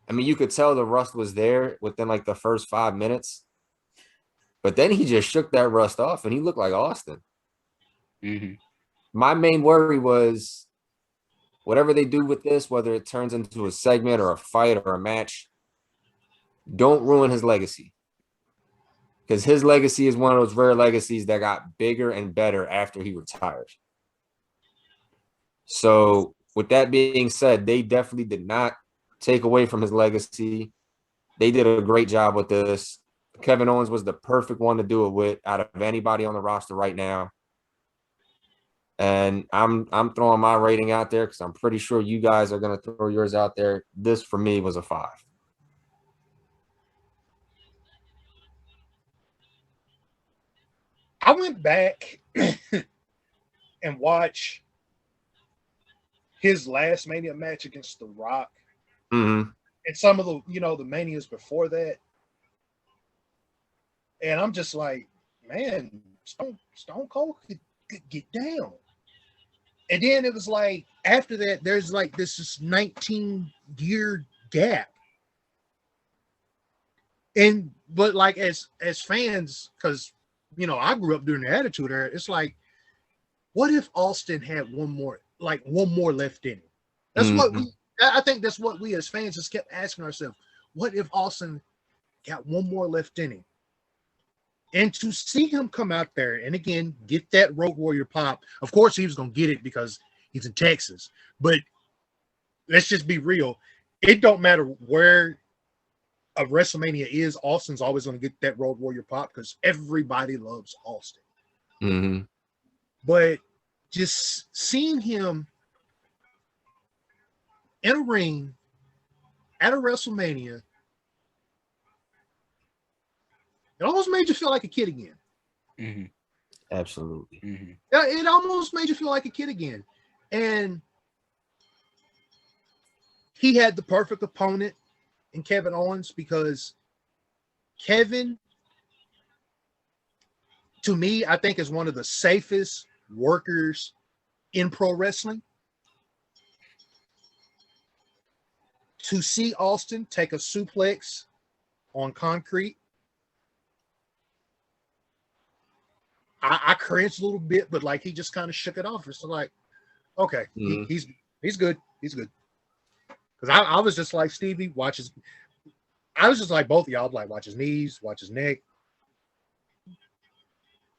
I mean, you could tell the rust was there within like the first 5 minutes. But then he just shook that rust off and he looked like Austin. My main worry was whatever they do with this, whether it turns into a segment or a fight or a match, don't ruin his legacy. Because his legacy is one of those rare legacies that got bigger and better after he retired. So with that being said, they definitely did not take away from his legacy. They did a great job with this. Kevin Owens was the perfect one to do it with out of anybody on the roster right now. And I'm throwing my rating out there because I'm pretty sure you guys are going to throw yours out there. This, for me, was a 5. I went back and watched his last Mania match against The Rock. And some of the, the Manias before that. And I'm just like, man, Stone Cold could get down. And then it was like, after that, there's like this 19-year gap. But like as fans, because I grew up during the Attitude Era, it's like, what if Austin had one more left in him? That's what I think that's what we as fans just kept asking ourselves. What if Austin got one more left in him? And to see him come out there and again get that Road Warrior pop, of course he was going to get it because he's in Texas. But let's just be real. It don't matter where a WrestleMania is, Austin's always going to get that Road Warrior pop because everybody loves Austin. But just seeing him in a ring at a WrestleMania, it almost made you feel like a kid again. Absolutely. It almost made you feel like a kid again. And he had the perfect opponent in Kevin Owens because Kevin to me, I think is one of the safest workers in pro wrestling. To see Austin take a suplex on concrete, I cringed a little bit, but like he just kind of shook it off. It's like, okay, he's good. He's good. Because I was just like, Stevie, I was just like both of y'all, like watch his knees, watch his neck.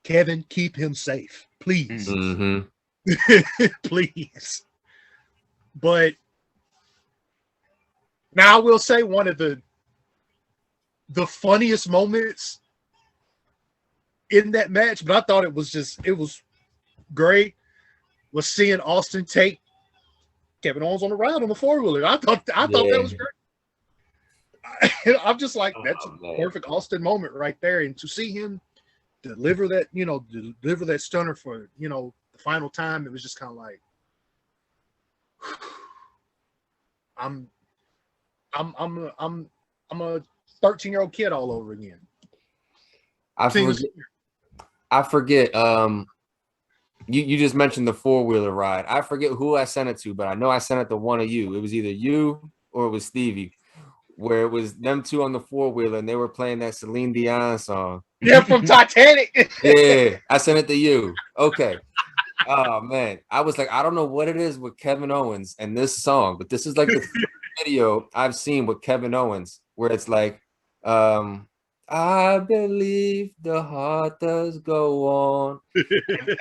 Kevin, keep him safe, please. Mm-hmm. Please. But now I will say one of the funniest moments in that match, but I thought it was great, was seeing Austin take Kevin Owens on the ride on the four-wheeler. I thought that was great. I'm just like, that's a perfect Austin moment right there. And to see him deliver that stunner for, the final time, it was just kind of like, I'm a 13-year-old kid all over again. I forget. You just mentioned the four-wheeler ride. I forget who I sent it to, but I know I sent it to one of you. It was either you or it was Stevie, where it was them two on the four-wheeler and they were playing that Celine Dion song. Yeah, from Titanic. Yeah, I sent it to you. Okay. Oh man, I was like, I don't know what it is with Kevin Owens and this song, but this is like the video I've seen with Kevin Owens where it's like, I believe the heart does go on.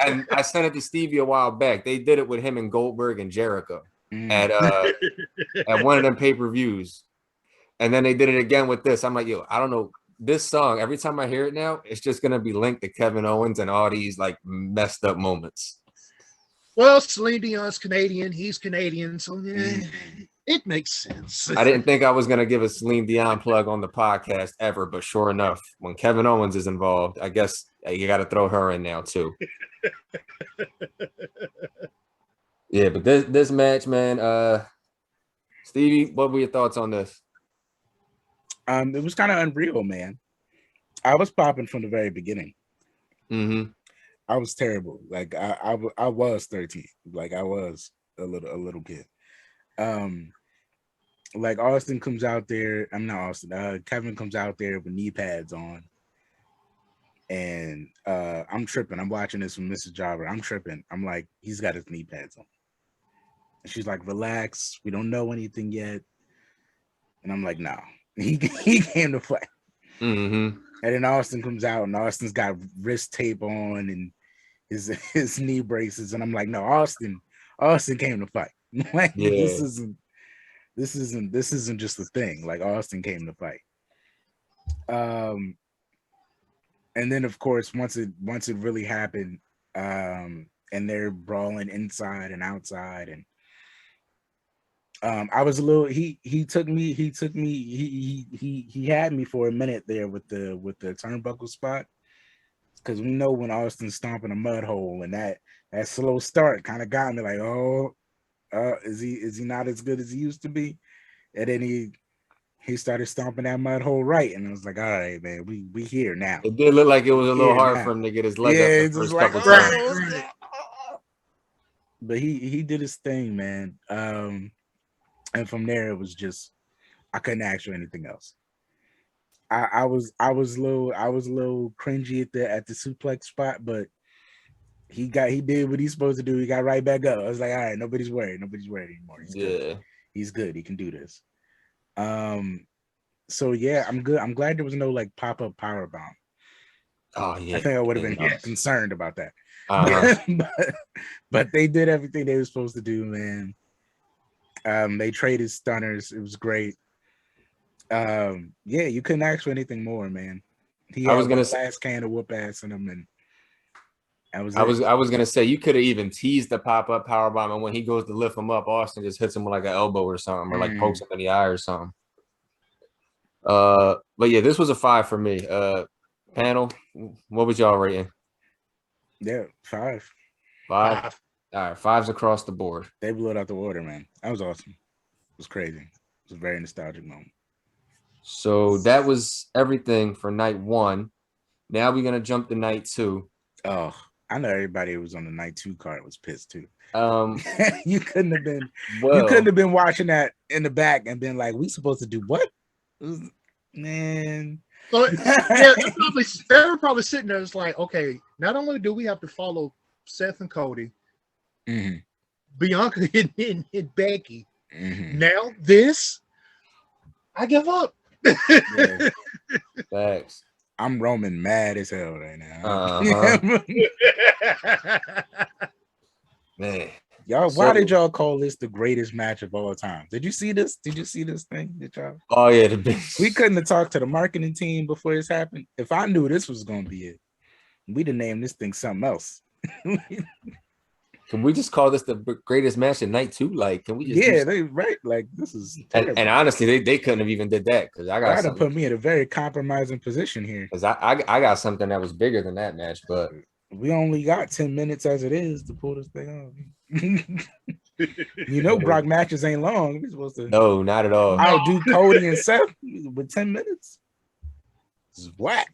And I sent it to Stevie a while back. They did it with him and Goldberg and Jericho at one of them pay-per-views. And then they did it again with this. I'm like, yo, I don't know. This song, every time I hear it now, it's just gonna be linked to Kevin Owens and all these like messed up moments. Well, Celine Dion's Canadian, he's Canadian, so it makes sense. I didn't think I was gonna give a Celine Dion plug on the podcast ever, but sure enough, when Kevin Owens is involved, I guess you got to throw her in now too. Yeah, but this match, man, Stevie, what were your thoughts on this? It was kind of unreal, man. I was popping from the very beginning. Mm-hmm. I was terrible. Like I was 13. Like I was a little kid. Like Austin comes out there. I'm not Austin. Kevin comes out there with knee pads on, and I'm tripping. I'm watching this from Mrs. Jobber. I'm tripping. I'm like, he's got his knee pads on. And she's like, relax. We don't know anything yet. And I'm like, no. He came to play. Mm-hmm. And then Austin comes out, and Austin's got wrist tape on and his knee braces, and I'm like, no, Austin came to fight. Like this isn't just a thing. Like Austin came to fight. And then of course once it really happened, and they're brawling inside and outside, and I was a little. He had me for a minute there with the turnbuckle spot, because we know when Austin's stomping a mud hole, and that slow start kind of got me like, oh, is he not as good as he used to be? And then he started stomping that mud hole right, and I was like, all right, man, we here now. It did look like it was a little hard for him to get his leg up the first couple times. But he did his thing, man. And from there, it was just, I couldn't ask for anything else. I was a little cringy at the suplex spot, but he did what he's supposed to do. He got right back up. I was like, all right, nobody's worried anymore. He's good. He's good. He can do this. So yeah, I'm good. I'm glad there was no like pop-up power bomb. Oh yeah. I think I would have been concerned about that. But they did everything they were supposed to do, man. They traded stunners. It was great. Yeah, you couldn't ask for anything more, man. I was gonna say last can of whoop ass in him, and I was gonna say you could have even teased the pop-up power bomb, and when he goes to lift him up, Austin just hits him with like an elbow or something, or like pokes him in the eye or something. But yeah, this was a 5 for me. Panel, what was y'all rating? Yeah, 5. 5. All right, 5s across the board. They blew it out the water, man. That was awesome. It was crazy. It was a very nostalgic moment. So that was everything for night 1. Now we're gonna jump to night 2. Oh, I know everybody who was on the night 2 card was pissed too. You couldn't have been watching that in the back and been like, we supposed to do what? Man. So yeah, they were probably sitting there. It's like, okay, not only do we have to follow Seth and Cody, Bianca and Becky. Now this, I give up. Yeah. Thanks. I'm Roman mad as hell right now. Man. Y'all, why did y'all call this the greatest match of all time? Did you see this? Did you see this thing? Did y'all? Oh yeah, we couldn't have talked to the marketing team before this happened. If I knew this was gonna be it, we'd have named this thing something else. Can we just call this the greatest match of night 2? Like, can we just they right? Like this is and honestly, they couldn't have even did that because I got to put me in a very compromising position here. Because I got something that was bigger than that match, but we only got 10 minutes as it is to pull this thing off. You know, Brock matches ain't long. We're supposed to no, not at all. I'll do Cody and Seth with 10 minutes. This is whack.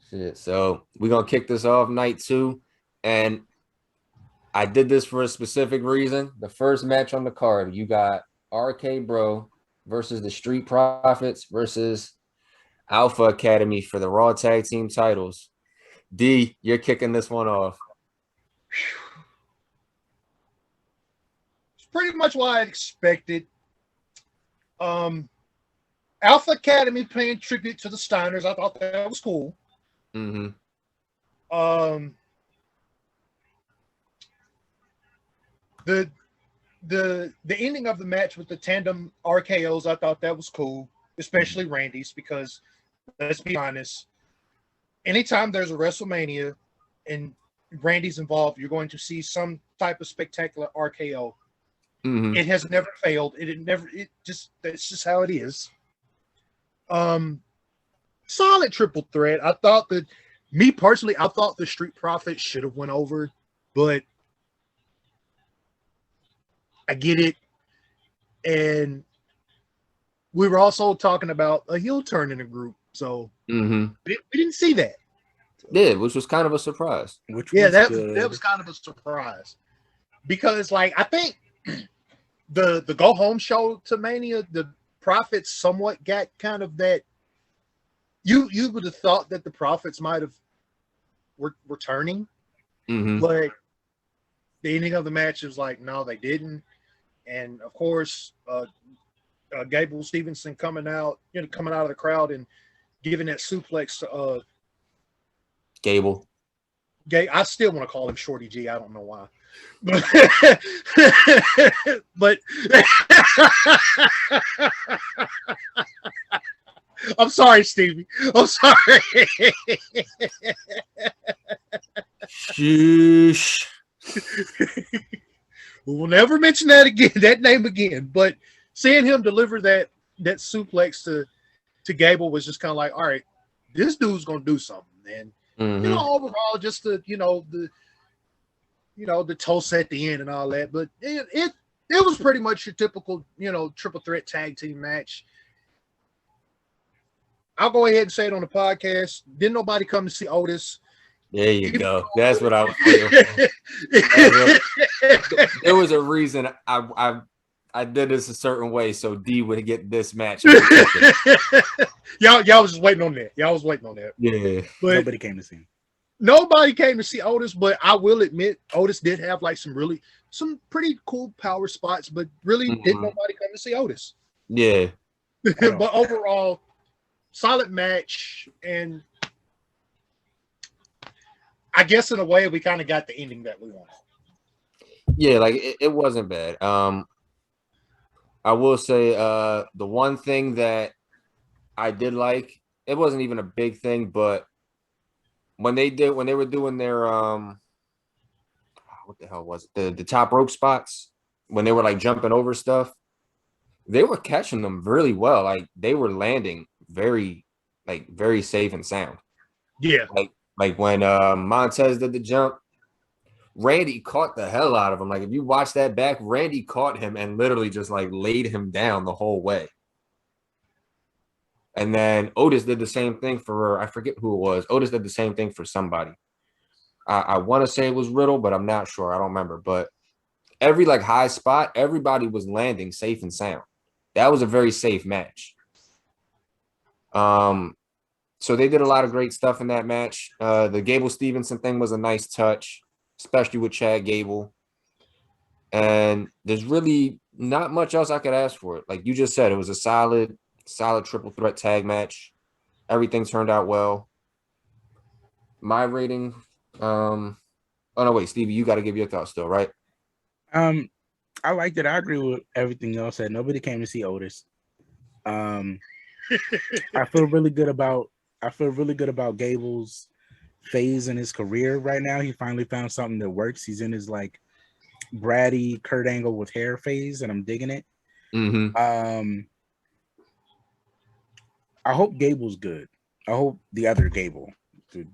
Shit. So we're gonna kick this off night 2. And I did this for a specific reason. The first match on the card, you got RK Bro versus the Street Profits versus Alpha Academy for the Raw Tag Team titles. D, you're kicking this one off. It's pretty much what I expected. Alpha Academy paying tribute to the Steiners. I thought that was cool. The ending of the match with the tandem RKOs, I thought that was cool, especially Randy's, because let's be honest, anytime there's a WrestleMania and Randy's involved, you're going to see some type of spectacular RKO. It has never failed. That's just how it is. Solid triple threat. I thought that, me personally, I thought the Street Profits should have went over, but I get it. And we were also talking about a heel turn in the group, so we didn't see that. Yeah, which was kind of a surprise. That was kind of a surprise, because like I think the go home show to Mania, the Profits somewhat got kind of that. You would have thought that the Profits might have were turning, but the ending of the match is like, no, they didn't. And of course, Gable Stevenson coming out of the crowd and giving that suplex to Gable. I still want to call him Shorty G. I don't know why. But I'm sorry, Stevie. I'm sorry. Sheesh. We'll never mention that name again. But seeing him deliver that suplex to Gable was just kind of like, all right, this dude's gonna do something. And overall, just the toast at the end and all that. But it was pretty much your typical triple threat tag team match. I'll go ahead and say it on the podcast. Didn't nobody come to see Otis? There you go. That's what I was feeling. There was a reason I did this a certain way so D would get this match. Y'all was just waiting on that. Y'all was waiting on that. Yeah. But nobody came to see him. Nobody came to see Otis, but I will admit Otis did have like some pretty cool power spots, but really didn't nobody come to see Otis. Yeah. But overall, solid match, and I guess in a way we kind of got the ending that we wanted. Yeah, like it wasn't bad. I will say the one thing that I did like, it wasn't even a big thing, but when they were doing their what the hell was it? The top rope spots, when they were like jumping over stuff, they were catching them really well. Like they were landing very safe and sound. Yeah. Like when Montez did the jump, Randy caught the hell out of him. Like if you watch that back, Randy caught him and literally just like laid him down the whole way. And then Otis did the same thing for, I forget who it was. Otis did the same thing for somebody. I want to say it was Riddle, but I'm not sure. I don't remember. But every like high spot, everybody was landing safe and sound. That was a very safe match. So they did a lot of great stuff in that match. The Gable Stevenson thing was a nice touch, especially with Chad Gable. And there's really not much else I could ask for it. Like you just said, it was a solid triple threat tag match. Everything turned out well. My rating, oh no, wait, Stevie, you got to give your thoughts still, right? I liked it. I agree with everything y'all said. Nobody came to see Otis. I feel really good about Gable's phase in his career right now. He finally found something that works. He's in his like bratty Kurt Angle with hair phase, and I'm digging it. I hope Gable's good. I hope the other Gable, dude.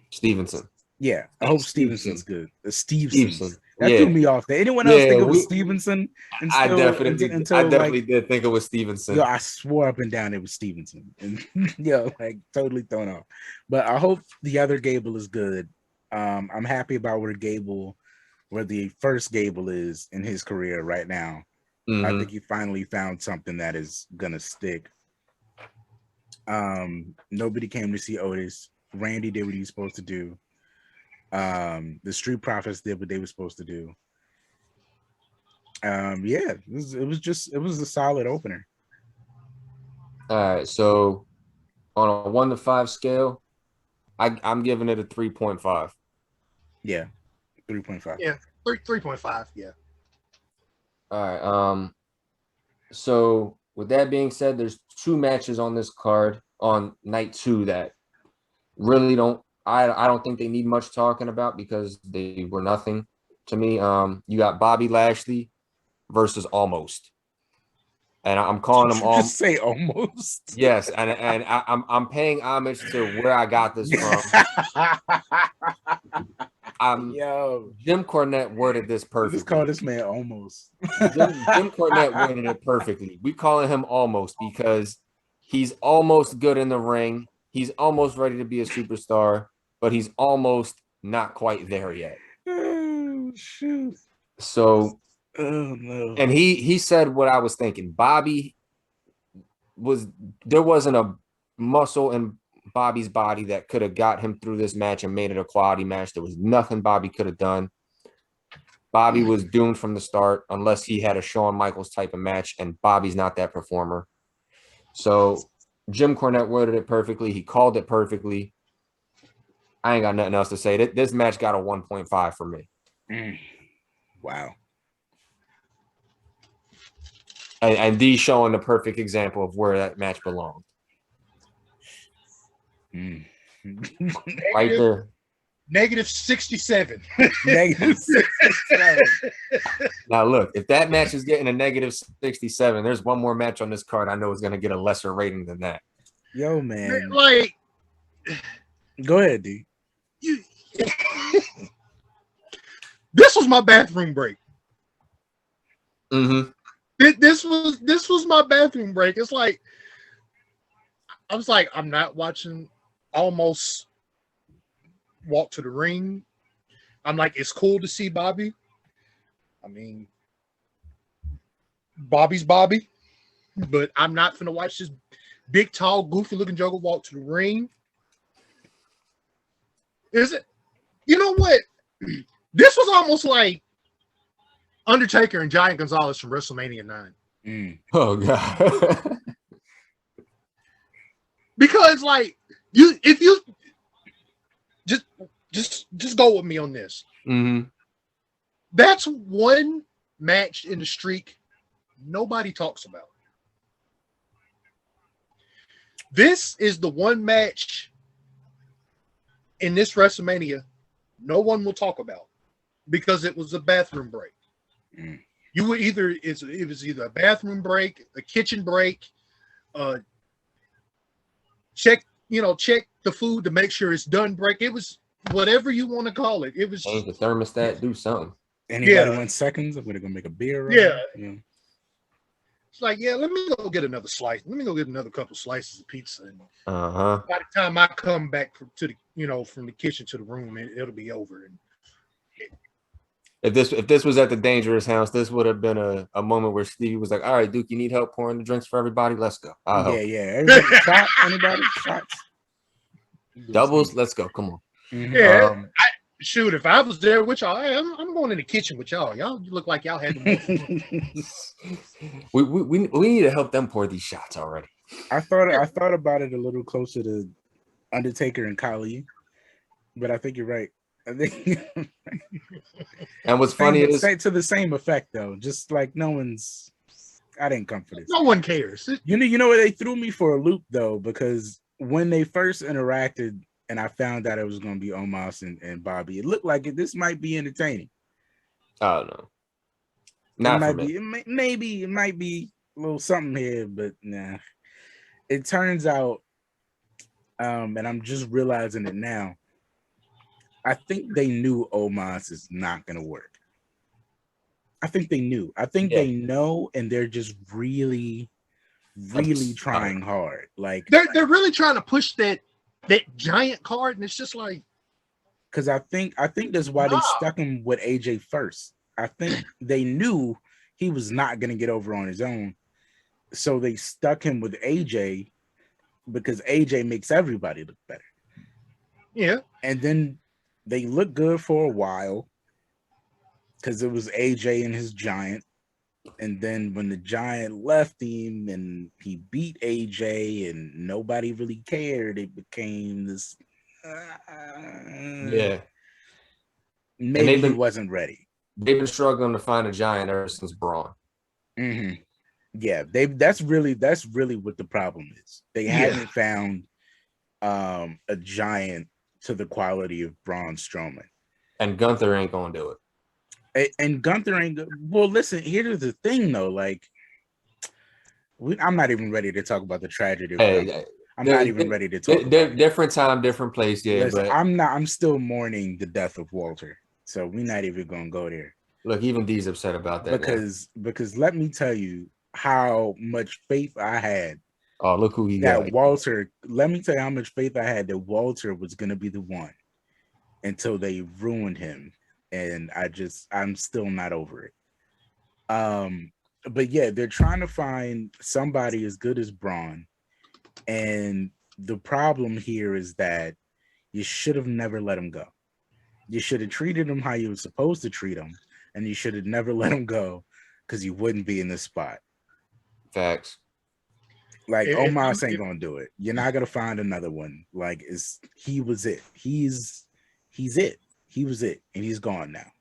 Stevenson. Yeah, I hope Stevenson's good. Stevenson. That Yeah. threw me off. Did anyone else think it was Stevenson? I definitely did think it was Stevenson. Yo, I swore up and down it was Stevenson. And yo, like totally thrown off. But I hope the other Gable is good. I'm happy about where the first Gable is in his career right now. I think he finally found something that is gonna stick. Nobody came to see Otis. Randy did what he was supposed to do. The Street Profits did what they were supposed to do. Yeah, it was a solid opener. All right, so on a 1 to 5 scale, I'm giving it a 3.5. Yeah, 3.5. Yeah, 3.5. Yeah. All right. So with that being said, there's 2 matches on this card on night 2 that really I don't think they need much talking about because they were nothing to me. You got Bobby Lashley versus Almost, and I'm calling them all. Just say Almost. Yes, and I'm paying homage to where I got this from. Jim Cornette worded this perfectly. Just call this man Almost. Jim Cornette worded it perfectly. We calling him Almost because he's almost good in the ring. He's almost ready to be a superstar, but he's almost not quite there yet. Oh shoot! So, oh no! And he said what I was thinking. There wasn't a muscle in Bobby's body that could have got him through this match and made it a quality match. There was nothing Bobby could have done. Bobby was doomed from the start unless he had a Shawn Michaels type of match, and Bobby's not that performer. So Jim Cornette worded it perfectly. He called it perfectly. I ain't got nothing else to say. This match got a 1.5 for me. Wow. And Dee showing the perfect example of where that match belonged. Right there. -67. -67. Now look, if that match is getting a -67, there's one more match on this card I know is going to get a lesser rating than that. Yo, man. Like, go ahead, D. This was my bathroom break. Mm-hmm. This was my bathroom break. It's like I was like, I'm not watching Almost walk to the ring. I'm like, it's cool to see Bobby. I mean, Bobby's Bobby, but I'm not gonna watch this big, tall, goofy-looking joker walk to the ring. Is it? You know what? This was almost like Undertaker and Giant Gonzalez from WrestleMania 9. Oh god. Because like if you just go with me on this. Mm-hmm. That's one match in the streak nobody talks about. This is the one match in this WrestleMania no one will talk about because it was a bathroom break. You would it was either a bathroom break, a kitchen break, check the food to make sure it's done break. It was whatever you want to call it. It was change the thermostat, do something. Anybody want seconds? I'm gonna go make a beer. Yeah. It's like, yeah, let me go get another slice. Let me go get another couple slices of pizza. And Uh-huh. by the time I come back to the, from the kitchen to the room, it'll be over. And If this was at the Dangerous House, this would have been a moment where Stevie was like, "All right, Duke, you need help pouring the drinks for everybody? Let's go. I'll help." Yeah. Everybody, shot? Anybody? Shots? Doubles. Let's go. Come on. Mhm. yeah, shoot, if I was there with y'all, I'm going in the kitchen with y'all. Y'all look like y'all had the most fun. We need to help them pour these shots already. I thought about it a little closer to Undertaker and Khali, but I think you're right. I think And what's funny is to the same effect though. Just like I didn't come for this. No one cares. You know what, they threw me for a loop though, because when they first interacted and I found out it was going to be Omos and Bobby, it looked like this might be entertaining. Oh no, not for me. Maybe it might be a little something here, but nah. It turns out, and I'm just realizing it now, I think they knew Omos is not going to work. I think they knew. I think they know, and they're just really trying hard. Like they're really trying to push that giant card, and it's just like, because I think that's why they stuck him with AJ first. I think they knew he was not going to get over on his own, so they stuck him with AJ because AJ makes everybody look better. Yeah, and then they looked good for a while because it was AJ and his giant. And then when the giant left him and he beat AJ and nobody really cared, it became this. Maybe he wasn't ready. They've been struggling to find a giant ever since Braun. Mm-hmm. Yeah, that's really what the problem is. They haven't found a giant to the quality of Braun Strowman. And Gunther ain't gonna do it. And Gunther ain't good. Well, listen, here's the thing though. Like, I'm not even ready to talk about the tragedy of Gunther. I'm not even ready to talk about it. Different time, different place. Yeah, listen, but I'm still mourning the death of Walter. So we're not even gonna go there. Look, even Dee's upset about that. Because let me tell you how much faith I had. Oh, look who he got. got. Walter, let me tell you how much faith I had that Walter was gonna be the one until they ruined him. And I'm still not over it. But yeah, they're trying to find somebody as good as Braun. And the problem here is that you should have never let him go. You should have treated him how you were supposed to treat him, and you should have never let him go because you wouldn't be in this spot. Facts. Like Omos ain't gonna do it. You're not gonna find another one. Like he was it. He's it. He was it, and he's gone now.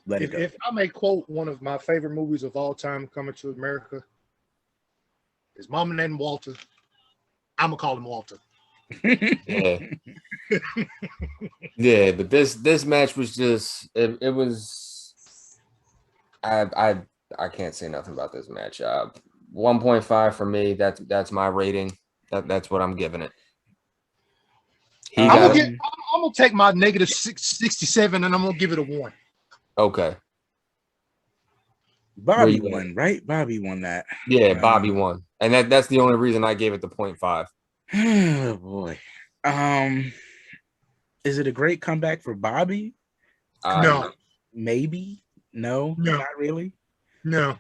Let it go. If I may quote one of my favorite movies of all time, Coming to America, his mama named Walter. I'm gonna call him Walter. Yeah. Yeah, but this match was just it was I can't say nothing about this match. 1.5 for me. That's my rating. That's what I'm giving it. I'm gonna take my negative 67 and I'm gonna give it a 1. Okay. Bobby won, right? Bobby won that. Yeah, Bobby won. And that's the only reason I gave it the 0.5. Oh boy. Is it a great comeback for Bobby? No. Maybe. No, not really. No.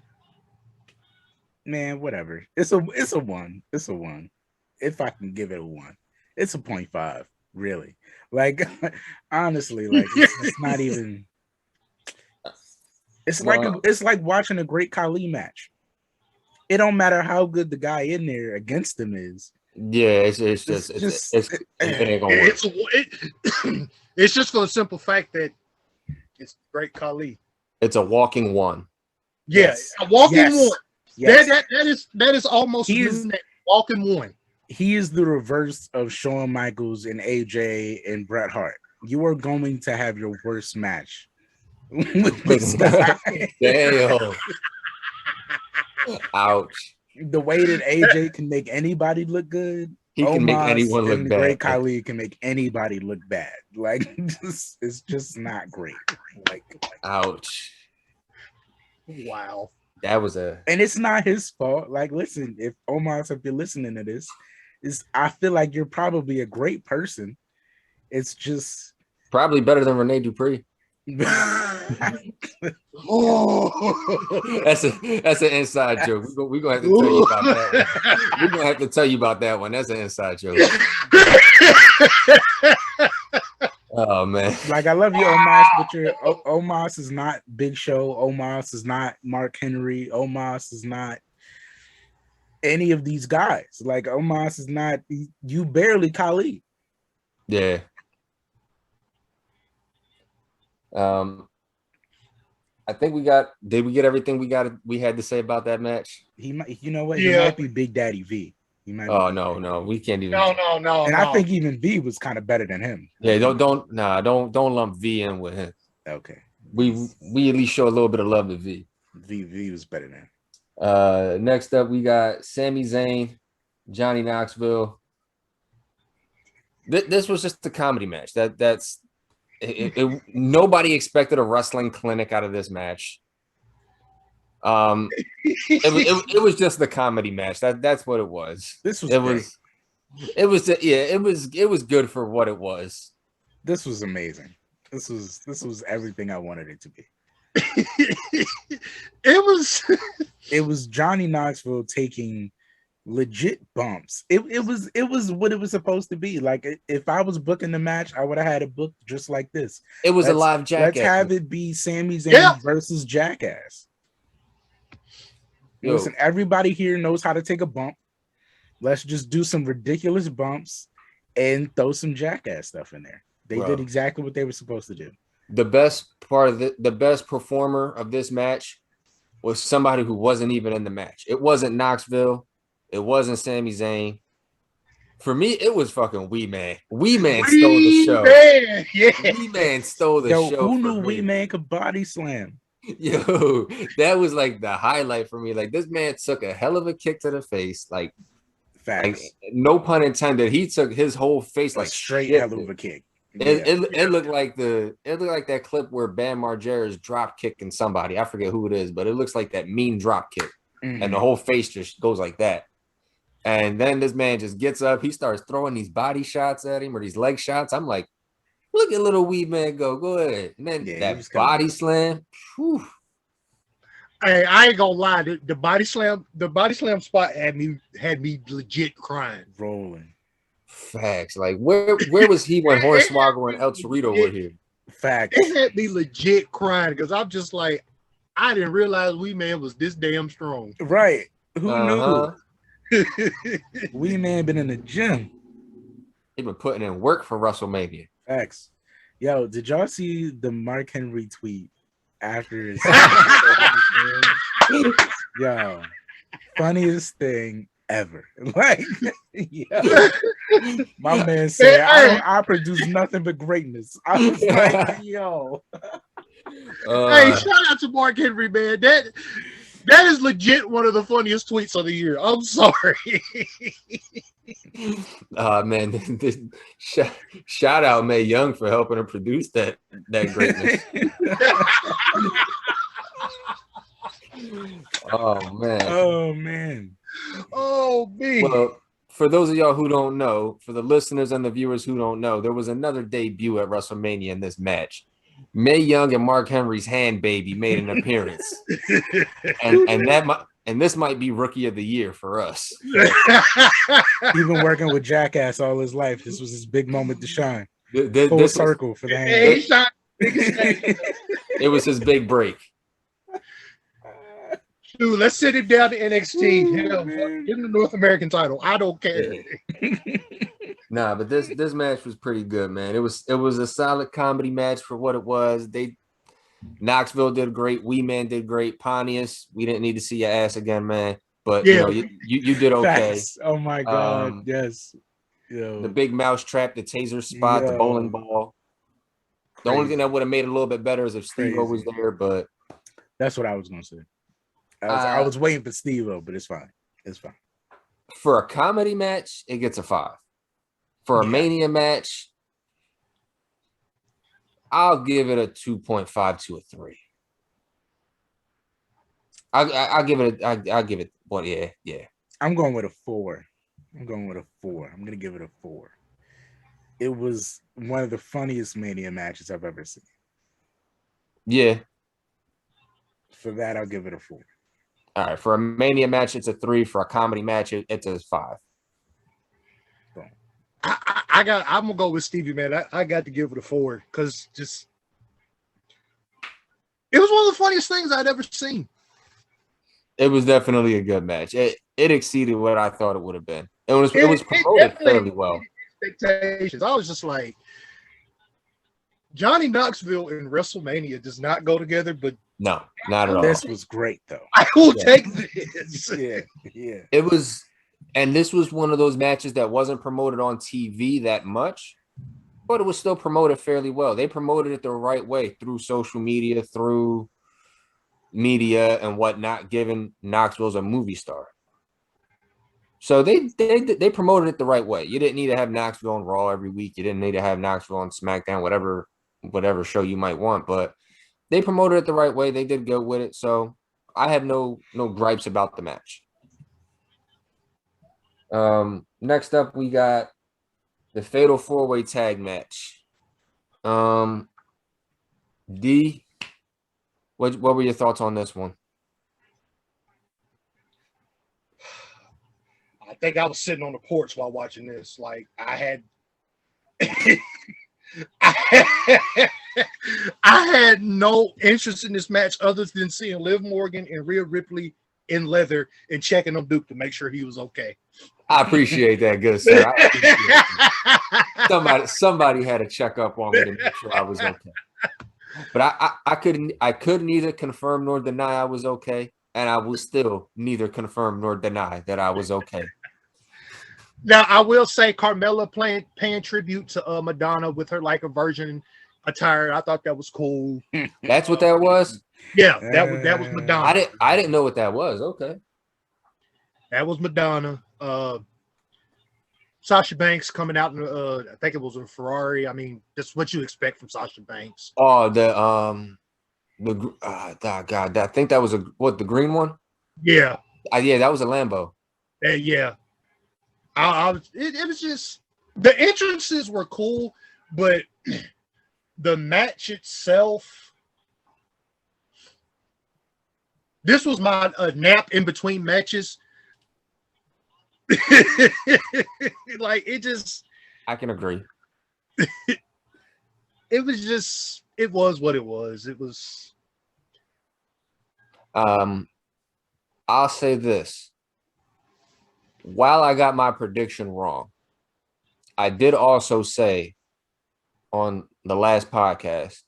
Man, whatever. It's a 1. It's a 1. If I can give it a 1. It's a 0.5, really. Like honestly, like it's not even. It's like watching a great Khali match. It don't matter how good the guy in there against him is. Yeah, it ain't gonna work. It's just for the simple fact that it's great Khali. It's a walking 1. Yes, a walking 1. Yes. That is almost walking 1. He is the reverse of Shawn Michaels and AJ and Bret Hart. You are going to have your worst match with this guy. Damn. Ouch. The way that AJ can make anybody look good, he can make anyone look bad. Great Khali can make anybody look bad. Like it's just not great. Like ouch. Wow. That was a, and it's not his fault. Like, listen, if Omos, if you're listening to this, I feel like you're probably a great person. It's just probably better than Rene Dupree. Oh, That's an inside joke. We're gonna have to tell you about that one. We're gonna have to tell you about that one. That's an inside joke. Oh man. Like, I love you, Omos, but Omos is not Big Show. Omos is not Mark Henry. Omos is not any of these guys. Like, Omos is not, you barely Khali. Yeah. I think did we get everything we had to say about that match? He might, you know what? Yeah. He might be Big Daddy V. He might Oh be no, we can't even. No. And I think even V was kind of better than him. Yeah, don't lump V in with him. Okay. We at least show a little bit of love to V. V was better than him. Next up we got Sami Zayn, Johnny Knoxville. This was just a comedy match. Nobody expected a wrestling clinic out of this match. It was just the comedy match. That's what it was. This was it was good for what it was. This was amazing. This was everything I wanted it to be. It was Johnny Knoxville taking legit bumps. It was what it was supposed to be. Like, if I was booking the match, I would have had it booked just like this. It was a live Jackass. Let's have it be Sami Zayn versus Jackass. Listen, everybody here knows how to take a bump. Let's just do some ridiculous bumps and throw some Jackass stuff in there. They did exactly what they were supposed to do. The best part of the best performer of this match was somebody who wasn't even in the match. It wasn't Knoxville. It wasn't Sami Zayn. For me, it was fucking Wee Man. Wee Man stole the show. Wee Man stole the show. Who knew Wee Man could body slam? Yo, that was like the highlight for me. Like, this man took a hell of a kick to the face. Like, facts. No pun intended. He took his whole face like straight hell of a kick. It looked like that clip where Bam Margera is drop kicking somebody. I forget who it is, but it looks like that mean drop kick, and the whole face just goes like that. And then this man just gets up. He starts throwing these body shots at him or these leg shots. I'm like, look at little Wee Man go. Go ahead. And then that body slam. Whew. Hey, I ain't gonna lie. The body slam spot had me legit crying. Rolling. Facts. Like, where was he when Hornswoggle and El Torito were here? Facts. It had me legit crying because I'm just like, I didn't realize Wee Man was this damn strong. Right. Who knew? Wee Man been in the gym. He been putting in work for WrestleMania. Facts. Yo, did y'all see the Mark Henry tweet after his yo, funniest thing ever. Like, yo, my man said, I produce nothing but greatness. I was like, yo. Hey, shout out to Mark Henry, man. That is legit one of the funniest tweets of the year. I'm sorry. Man, shout out Mae Young for helping her produce that greatness. Oh man. Oh me. Well, for those of y'all who don't know, for the listeners and the viewers who don't know, there was another debut at WrestleMania in this match. Mae Young and Mark Henry's hand baby made an appearance, and this might be Rookie of the Year for us. He's been working with Jackass all his life. This was his big moment to shine. Full circle for the hand. It was his big break. Dude, let's send him down to NXT. Give him the North American title. I don't care. Nah, but this match was pretty good, man. It was a solid comedy match for what it was. Knoxville did great. Wee Man did great. Pontius, we didn't need to see your ass again, man. But you did okay. Facts. Oh my god, yes. Yo. The big mouse trap, the taser spot, the bowling ball. The only thing that would have made it a little bit better is if Steve-O was there, but that's what I was gonna say. I was waiting for Steve-O, but it's fine. It's fine. For a comedy match, it gets a 5. For a Mania match, I'll give it a 2.5 to a 3. I'll give it. I'll give it. Well, yeah. I'm going with a 4. I'm gonna give it a 4. It was one of the funniest Mania matches I've ever seen. Yeah. For that, I'll give it a 4. All right. For a Mania match, it's a 3. For a comedy match, it's a 5. I'm gonna go with Stevie, man. I got to give it a 4 because just it was one of the funniest things I'd ever seen. It was definitely a good match. It exceeded what I thought it would have been. It was promoted fairly well. Expectations. I was just like, Johnny Knoxville and WrestleMania does not go together, but no, not at all. This was great though. I will take this. Yeah. It was, and this was one of those matches that wasn't promoted on TV that much, but it was still promoted fairly well. They promoted it the right way through social media, through media and whatnot, given Knoxville's a movie star. So they promoted it the right way. You didn't need to have Knoxville on Raw every week. You didn't need to have Knoxville on SmackDown, whatever show you might want, but they promoted it the right way. They did good with it. So I have no gripes about the match. Next up, we got the Fatal 4-Way Tag match. D, what were your thoughts on this one? I think I was sitting on the porch while watching this. Like I had I had no interest in this match other than seeing Liv Morgan and Rhea Ripley in leather and checking on Duke to make sure he was okay. I appreciate that, good sir. Somebody had to check up on me to make sure I was okay. But I couldn't neither confirm nor deny I was okay, and I will still neither confirm nor deny that I was okay. Now I will say Carmella paying tribute to Madonna with her like a virgin attire. I thought that was cool. That's what that was? Yeah, that was Madonna. I didn't know what that was. Okay. That was Madonna. Sasha Banks coming out in I think it was a Ferrari. I mean, that's what you expect from Sasha Banks. Oh, God, I think that was the green one? Yeah. Yeah, that was a Lambo. Yeah. It was just the entrances were cool, but the match itself, this was my nap in between matches. Like it just, I can agree. It was what it was. It was. I'll say this. While I got my prediction wrong, I did also say on the last podcast,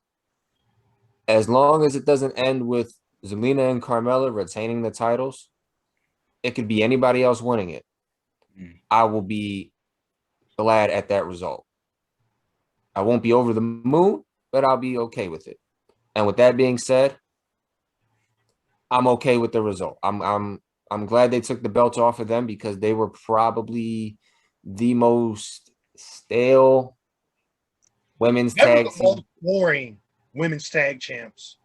as long as it doesn't end with Zelina and Carmella retaining the titles, it could be anybody else winning it. I will be glad at that result. I won't be over the moon, but I'll be okay with it. And with that being said, I'm okay with the result. I'm glad they took the belt off of them because they were probably the most stale women's tag team. Most boring women's tag champs.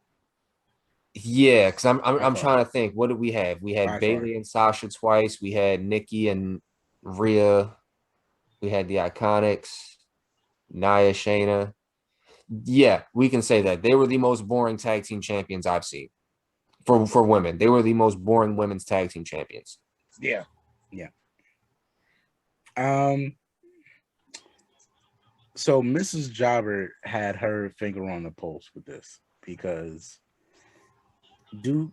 Yeah, because I'm trying to think. What did we have? We had Bayley and Sasha twice. We had Nikki and Rhea. We had the Iconics, Nia, Shayna. Yeah, we can say that they were the most boring tag team champions I've seen. For women, they were the most boring women's tag team champions. Yeah. So Mrs. Jobber had her finger on the pulse with this because Duke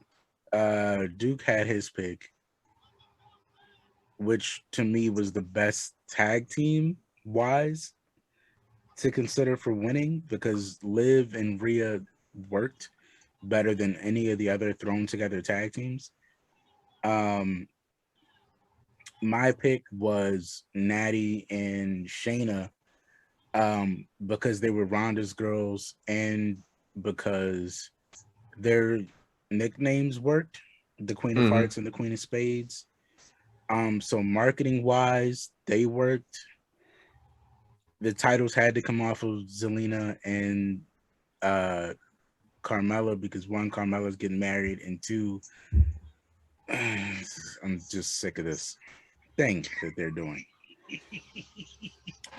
had his pick, which to me was the best tag team wise to consider for winning because Liv and Rhea worked better than any of the other thrown together tag teams. My pick was Natty and Shayna because they were Ronda's girls and because their nicknames worked, the Queen of Hearts and the Queen of Spades. So marketing wise, they worked. The titles had to come off of Zelina and Carmella because one, Carmella's getting married, and two, I'm just sick of this thing that they're doing.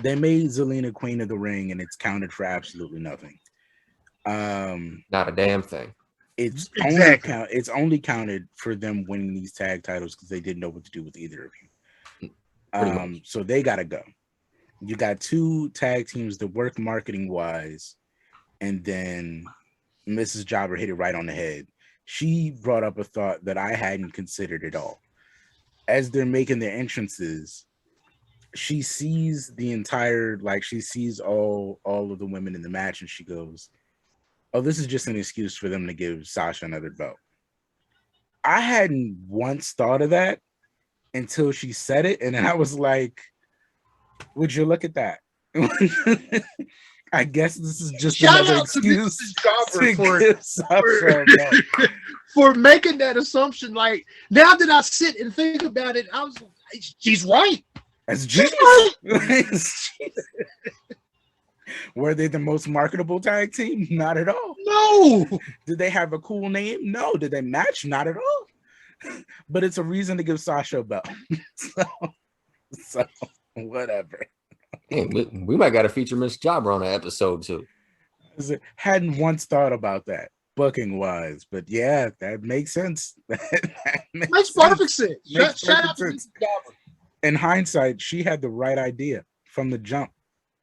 They made Zelina queen of the ring, and it's counted for absolutely nothing. Not a damn thing. It's Exactly. only counted for them winning these tag titles because they didn't know what to do with either of you. Pretty much. So they gotta go. You got two tag teams that work marketing wise, and then Mrs. Jobber hit it right on the head. She brought up a thought that I hadn't considered at all. As they're making their entrances, she sees the entire, like, she sees all of the women in the match, and she goes, "Oh, this is just an excuse for them to give Sasha another belt." I hadn't once thought of that until she said it, and then I was like, "Would you look at that?" I guess this is just Shout another out to excuse Mrs. Jobber to give Sasha a belt. for making that assumption. Like, now that I sit and think about it, I was like, she's right. That's She's genius. Were they the most marketable tag team? Not at all. No. Did they have a cool name? No. Did they match? Not at all. But it's a reason to give Sasha a belt. so whatever. Hey, we might got to feature Miss Jobber on an episode too. Hadn't once thought about that booking wise, but yeah, that makes sense. that Makes perfect sense. Shout out to sense. Mrs. Jobber. In hindsight, she had the right idea from the jump.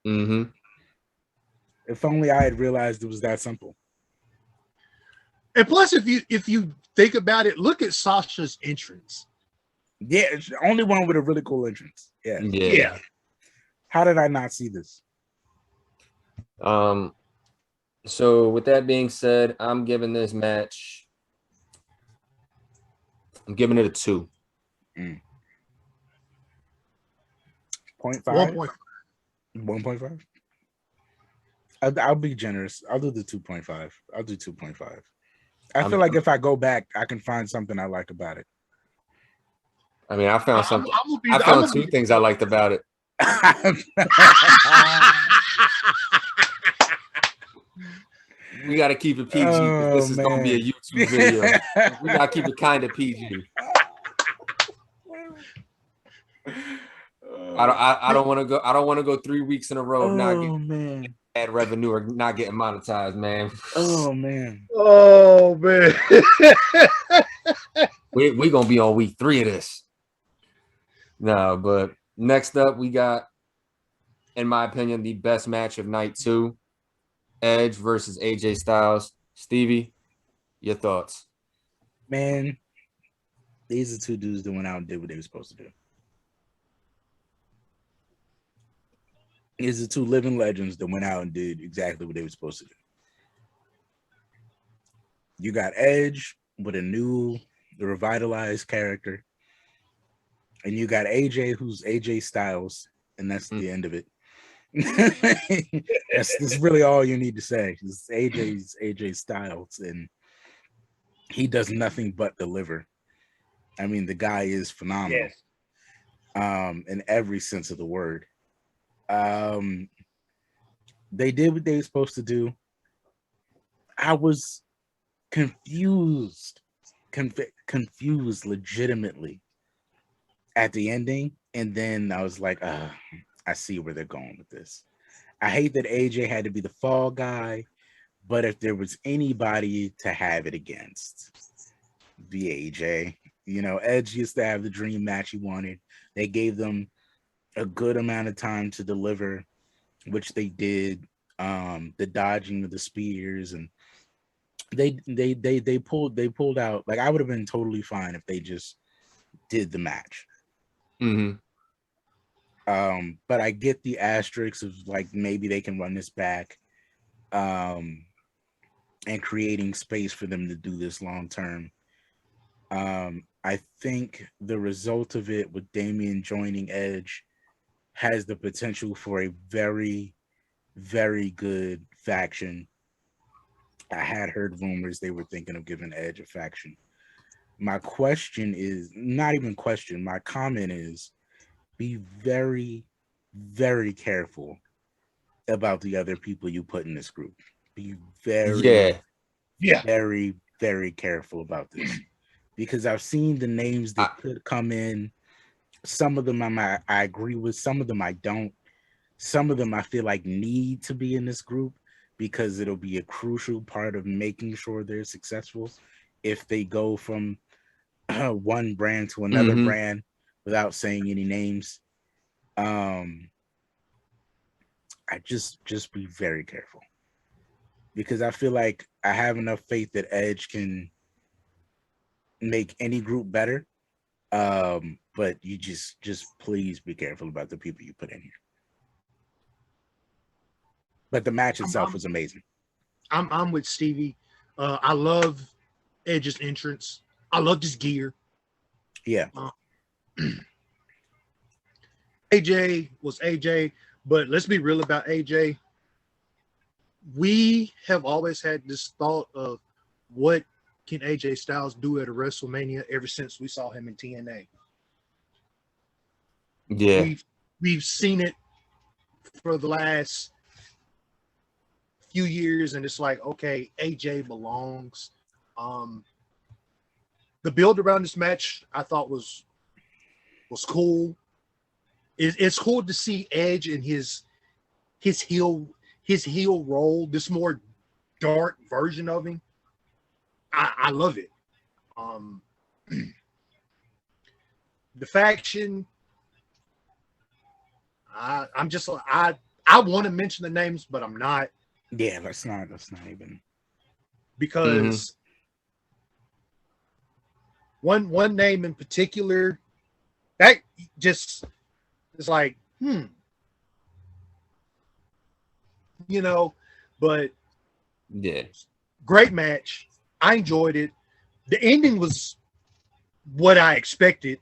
Mm-hmm. If only I had realized it was that simple. And plus, if you think about it, look at Sasha's entrance. Yeah, it's the only one with a really cool entrance. Yeah. Yeah. How did I not see this? So with that being said, I'm giving this match, I'm giving it a 2. 0.5? 1.5? I'll be generous. I'll do the 2.5. I'll do 2.5. I feel like if I go back, I can find something I like about it. I mean, I found something. I found two things I liked about it. We got to keep it PG because this is going to be a YouTube video. We got to keep it kind of PG. I don't want to go. I don't want to go 3 weeks in a row of not getting ad revenue or not getting monetized, man. Oh man. We gonna be on week 3 of this. No, but next up we got, in my opinion, the best match of night 2. Edge versus AJ Styles. Stevie, your thoughts? Man, these are two dudes that went out and did what they were supposed to do. These are two living legends that went out and did exactly what they were supposed to do. You got Edge with the revitalized character. And you got AJ, who's AJ Styles, and that's the end of it. That's really all you need to say. It's AJ Styles, and he does nothing but deliver. I mean, the guy is phenomenal. Yes. In every sense of the word. They did what they were supposed to do. I was confused legitimately at the ending, and then I was like, I see where they're going with this. I hate that AJ had to be the fall guy, but if there was anybody to have it against, be AJ. You know, Edge used to have the dream match he wanted. They gave them a good amount of time to deliver, which they did. The dodging of the spears, and they pulled out. Like, I would have been totally fine if they just did the match. Mm-hmm. But I get the asterisks of, like, maybe they can run this back, and creating space for them to do this long term. I think the result of it with Damian joining Edge has the potential for a very, very good faction. I had heard rumors they were thinking of giving Edge a faction. My question is, not even question, my comment is, be very, very careful about the other people you put in this group. Be very, very, very careful about this. because I've seen the names that could come in. Some of them I agree with, some of them I don't. Some of them I feel like need to be in this group because it'll be a crucial part of making sure they're successful if they go from one brand to another brand without saying any names. I just be very careful because I feel like I have enough faith that Edge can make any group better. But you just please be careful about the people you put in here. But the match itself was amazing. I'm with Stevie. I love Edge's entrance. I love his gear. Yeah. AJ was AJ, but let's be real about AJ. We have always had this thought of what can AJ Styles do at a WrestleMania ever since we saw him in TNA. Yeah. We've seen it for the last few years, and it's like, okay, AJ belongs. The build around this match I thought was cool. It's cool to see Edge in his heel role, this more dark version of him. I love it. The faction, I'm just I want to mention the names, but I'm not. Yeah, let's not even, because one name in particular that just is like, but yeah, great match. I enjoyed it. The ending was what I expected.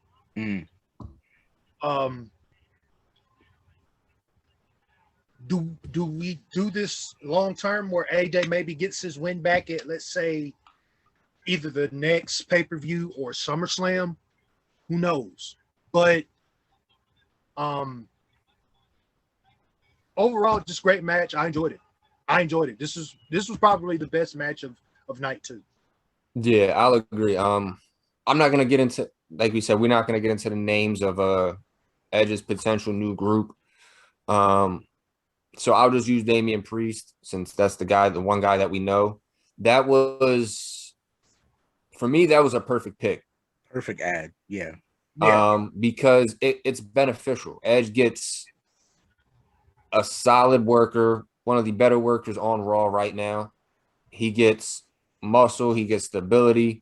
Do we do this long term where AJ maybe gets his win back at, let's say, either the next pay-per-view or SummerSlam? Who knows? But overall, just great match. I enjoyed it. This was probably the best match of night 2. Yeah, I'll agree. I'm not gonna get into, like we said, we're not gonna get into the names of Edge's potential new group. So I'll just use Damian Priest since that's the one guy that we know. That was, for me, that was a perfect pick. Perfect ad. Yeah. Because it's beneficial. Edge gets a solid worker, one of the better workers on Raw right now. He gets muscle, he gets stability,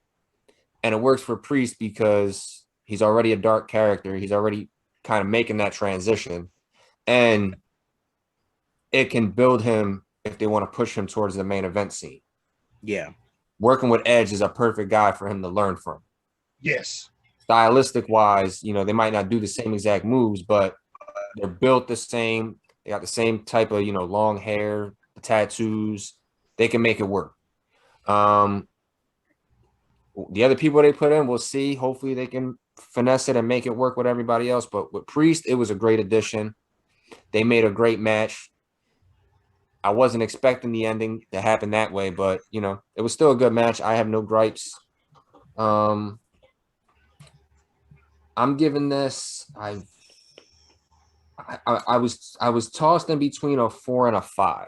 and it works for Priest because he's already a dark character. He's already kind of making that transition, and it can build him if they want to push him towards the main event scene. Yeah. Working with Edge is a perfect guy for him to learn from. Yes. Stylistic wise, they might not do the same exact moves, but they're built the same. They got the same type of, long hair, the tattoos. They can make it work. The other people they put in, we'll see. Hopefully they can finesse it and make it work with everybody else. But with Priest, it was a great addition. They made a great match. I wasn't expecting the ending to happen that way, but it was still a good match. I have no gripes. I'm giving this. I was tossed in between a 4 and a 5.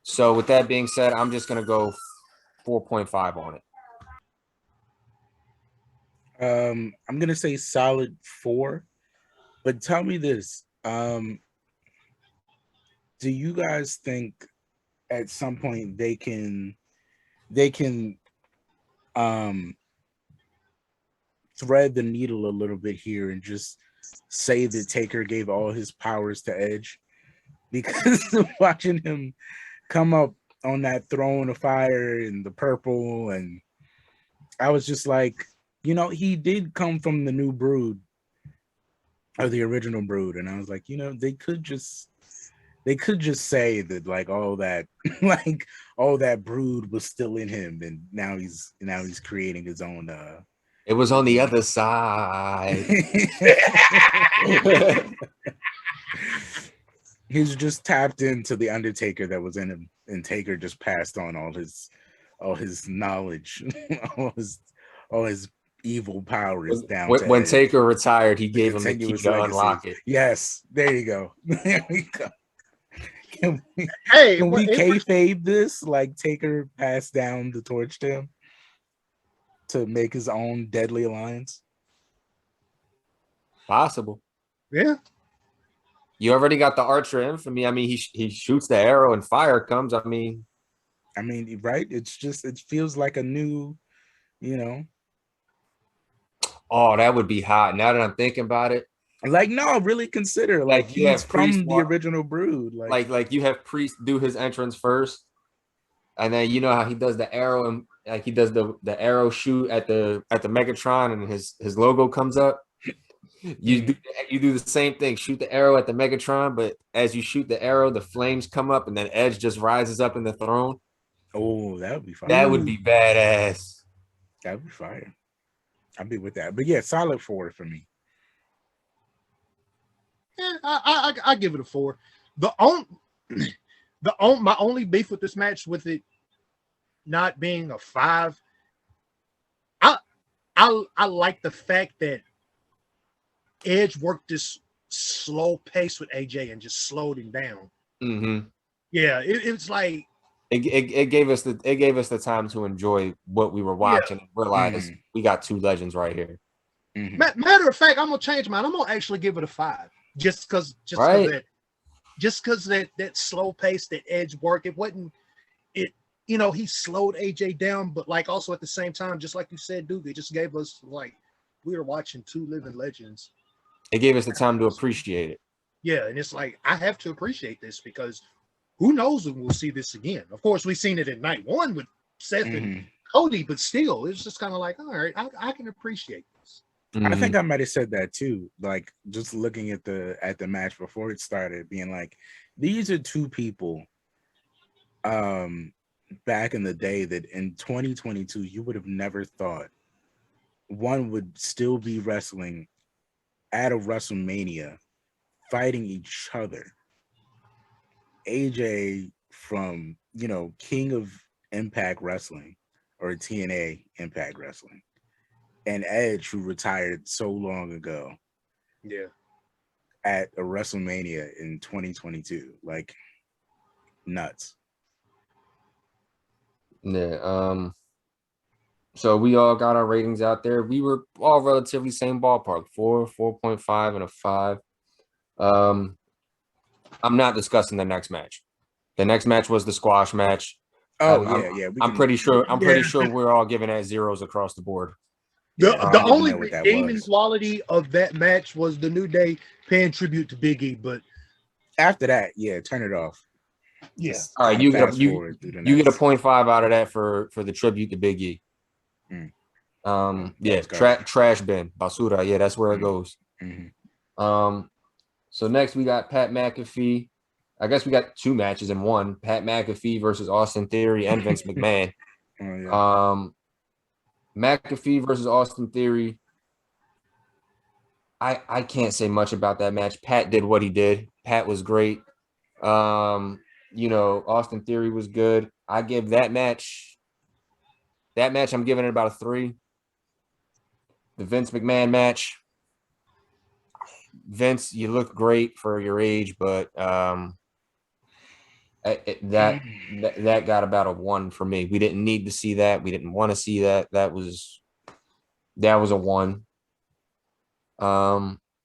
So with that being said, I'm just gonna go 4.5 on it. I'm gonna say solid 4, but tell me this: do you guys think at some point they can thread the needle a little bit here and just say that Taker gave all his powers to Edge? Because watching him come up on that throne of fire in the purple, and I was just like, he did come from the new brood or the original brood, and I was like, they could just say that like all that like all that brood was still in him, and now he's creating his own it was on the other side. He's just tapped into the Undertaker that was in him, and Taker just passed on all his knowledge, all his evil powers down to When Edge. Taker retired, he The gave him the key continuous to legacy. unlock it. Yes, there you go. There we go. Can we, Hey, can we well, kayfabe this? Like Taker passed down the torch to him to make his own deadly alliance? Possible. yeah. You already got the Archer infamy. I mean, he shoots the arrow and fire comes. I mean, right? It's just it feels like a new, oh, that would be hot. Now that I'm thinking about it, like no, really consider like you he's have Priest from the original Brood. like you have Priest do his entrance first, and then you know how he does the arrow and like he does the arrow shoot at the Megatron and his logo comes up. You do the same thing. Shoot the arrow at the Megatron, but as you shoot the arrow, the flames come up, and then Edge just rises up in the throne. Oh, that would be fire. That would be badass. That would be fire. I'd be with that. But yeah, solid 4 for me. Yeah, I give it a 4. My only beef with this match, with it not being a 5, I like the fact that Edge worked this slow pace with AJ and just slowed him down. Mm-hmm. Yeah, it's like it gave us the time to enjoy what we were watching and realize we got 2 legends right here. Mm-hmm. Matter of fact, I'm gonna change mine. I'm gonna actually give it a 5, just because that slow pace that Edge work. It wasn't it. He slowed AJ down, but like also at the same time, just like you said, Duke, it just gave us like we were watching 2 living legends. It gave us the time to appreciate it. Yeah, and it's like I have to appreciate this because who knows when we'll see this again. Of course, we've seen it in night 1 with Seth and Cody, but still, it's just kind of like, all right, I can appreciate this. I think I might have said that too. Like just looking at the match before it started, being like, these are 2 people back in the day that in 2022 you would have never thought one would still be wrestling at a WrestleMania fighting each other. AJ from, King of Impact Wrestling or TNA Impact Wrestling, and Edge, who retired so long ago. Yeah. At a WrestleMania in 2022. Like, nuts. Yeah. So we all got our ratings out there. We were all relatively same ballpark, 4, 4.5, and a 5. I'm not discussing the next match. The next match was the squash match. I'm pretty sure we're all giving that 0s across the board. The only redeeming quality of that match was the New Day paying tribute to Big E, but after that, turn it off. Yeah. All right, you get a 0.5 out of that for the tribute to Big E. Trash bin, basura. Yeah, that's where it goes. So next we got Pat McAfee. I guess we got 2 matches in one. Pat McAfee versus Austin Theory and Vince McMahon. McAfee versus Austin Theory. I can't say much about that match. Pat did what he did. Pat was great. Austin Theory was good. I give that match, I'm giving it about a 3. The Vince McMahon match, Vince, you look great for your age, but that got about a 1 for me. We didn't need to see that. We didn't want to see that. That was a 1.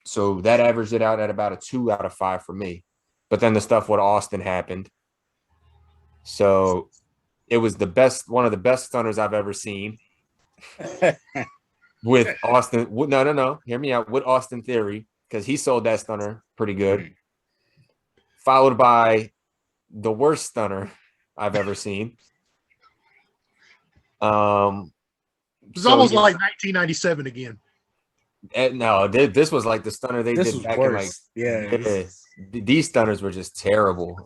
So that averaged it out at about a 2 out of 5 for me. But then the stuff with Austin happened. So it was one of the best stunners I've ever seen. With Austin. No. Hear me out. With Austin Theory, because he sold that stunner pretty good. Followed by the worst stunner I've ever seen. It's almost like 1997 again. No, this was like the stunner they did back worse. These stunners were just terrible.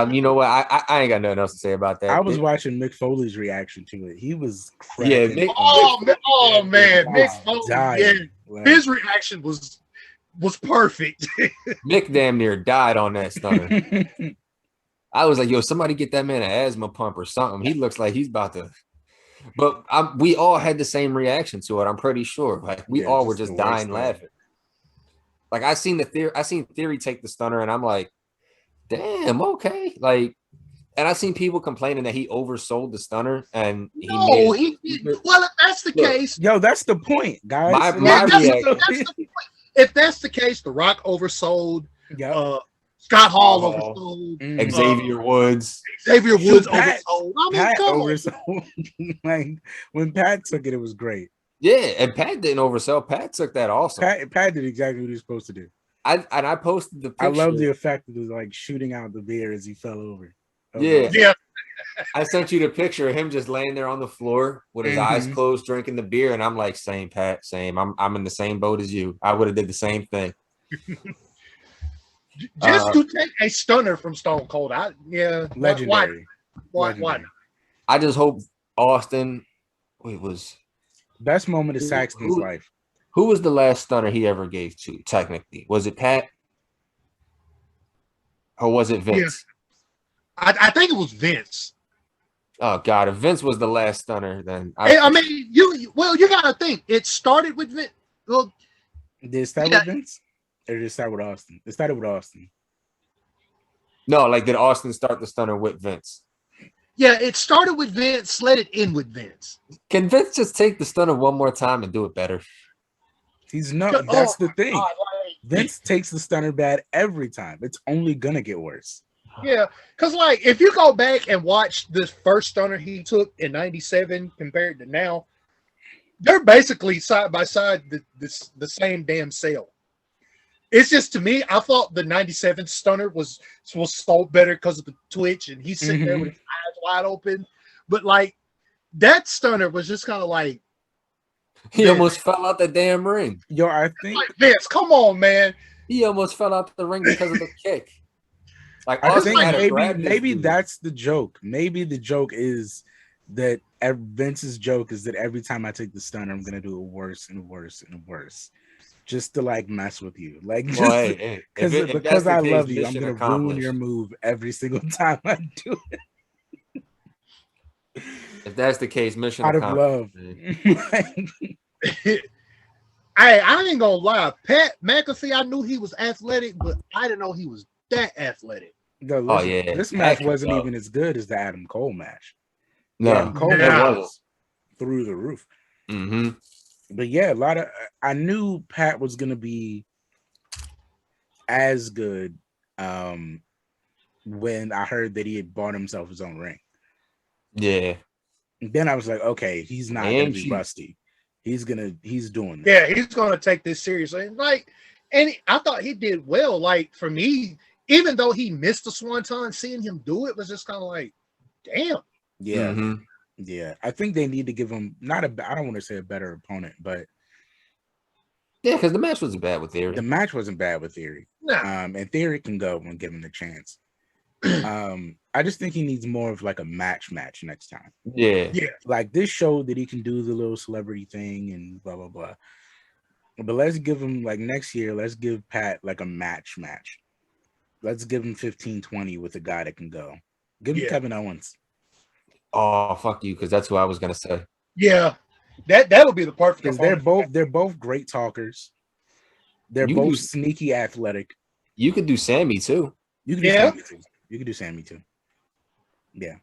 You know what? I ain't got nothing else to say about that. I was watching Mick Foley's reaction to it. He was cracking. Man, Mick Foley. His reaction was perfect. Mick damn near died on that stunner. I was like, yo, somebody get that man an asthma pump or something. He looks like he's about to. But we all had the same reaction to it. I'm pretty sure. Like we all were just just the worst dying thing. laughing. Like I seen Theory take the stunner, and I'm like, damn, okay. Like, and I seen people complaining that he oversold the stunner, and No, he didn't. Well, if that's the case, Yo, that's the point, guys. My reaction. that's the point. If that's the case, The Rock oversold. Yep. Scott Hall oversold. Xavier Woods. Xavier Woods Pat, oversold. I mean, Pat come oversold. Like when Pat took it, it was great. Yeah, and Pat didn't oversell. Pat took that also. Pat did exactly what he was supposed to do. I posted the picture. I love the effect of like shooting out the beer as he fell over. Yeah. I sent you the picture of him just laying there on the floor with his eyes closed, drinking the beer, and I'm like, same, Pat, same. I'm in the same boat as you. I would have did the same thing. Just to take a stunner from Stone Cold. Legendary. Why? I just hope Austin. Wait, was best moment of Saxton's life. Who was the last stunner he ever gave to? Technically, was it Pat, or was it Vince? Yeah. I think it was Vince. Oh God, if Vince was the last stunner, then I mean, you gotta think it started with Vince. Well, did it start with Vince? Or did it start with Austin? It started with Austin. No, like did Austin start the stunner with Vince? Yeah, it started with Vince, let it end with Vince. Can Vince just take the stunner one more time and do it better? He's not. That's the thing. God, Vince takes the stunner bad every time. It's only gonna get worse. Yeah, because like if you go back and watch this first stunner he took in '97 compared to now, they're basically side by side the same damn cell. It's just, to me, I thought the '97 stunner was so better because of the twitch, and he's sitting there with his eyes wide open. But like that stunner was just kind of like he almost fell out the damn ring. Yo, I think like, Vince, come on, man. He almost fell out the ring because of the kick. Like I think maybe that's the joke. Maybe the joke is that Vince's joke is that every time I take the stunner, I'm gonna do it worse and worse and worse. Just to like mess with you, like just because I love you, I'm gonna ruin your move every single time I do it. If that's the case, mission out of love. I ain't gonna lie, Pat McAfee. I knew he was athletic, but I didn't know he was that athletic. This match wasn't even as good as the Adam Cole match. No, Adam Cole was through the roof. Mm-hmm. But yeah, I knew Pat was gonna be as good when I heard that he had bought himself his own ring. Yeah. And then I was like, okay, he's not gonna be rusty. He's doing this. Yeah, he's gonna take this seriously. And I thought he did well. Like for me, even though he missed the swanton, seeing him do it was just kind of like, damn. Yeah. Mm-hmm. Yeah, I think they need to give him I don't want to say a better opponent, but yeah, because the match wasn't bad with Theory. The match wasn't bad with Theory. Nah. And Theory can go and give him the chance. I just think he needs more of like a match next time. Yeah. Like this showed that he can do the little celebrity thing and blah blah blah. But let's give him like next year, let's give Pat like a match. Let's give him 15-20 with a guy that can go. Give him Kevin Owens. Oh, fuck you, because that's who I was gonna say. Yeah, that'll be the perfect. Because they're both great talkers. They're both sneaky athletic. You could do Sammy too. You could do Sammy too. Yeah,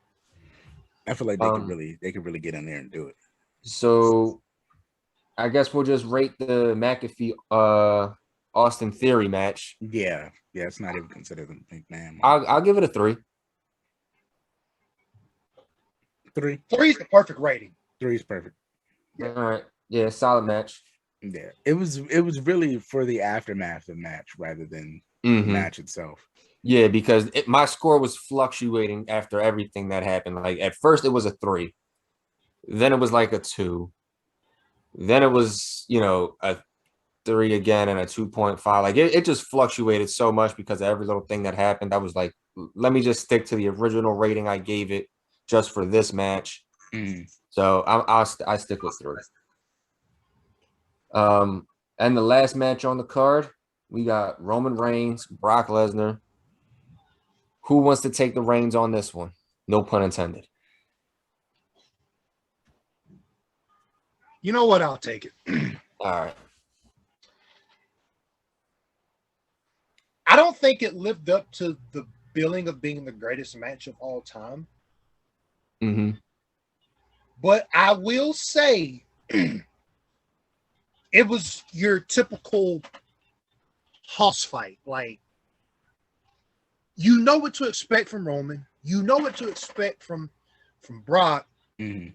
I feel like they could really get in there and do it. So, I guess we'll just rate the McAfee Austin Theory match. Yeah, it's not even considered a McMahon. I'll give it a 3. 3. 3 is the perfect rating. 3 is perfect. Yeah. All right. Yeah, solid match. Yeah. It was really for the aftermath of the match rather than the match itself. Yeah, because my score was fluctuating after everything that happened. Like at first it was a 3. Then it was like a 2. Then it was, a 3 again and a 2.5. Like it just fluctuated so much because of every little thing that happened. I was like, let me just stick to the original rating I gave it just for this match. So I stick with 3. And the last match on the card, we got Roman Reigns, Brock Lesnar. Who wants to take the reins on this one? No pun intended. You know what? I'll take it. All right. I don't think it lived up to the billing of being the greatest match of all time. Mm-hmm. But I will say it was your typical hoss fight. Like, you know what to expect from Roman. You know what to expect from Brock. Mm-hmm.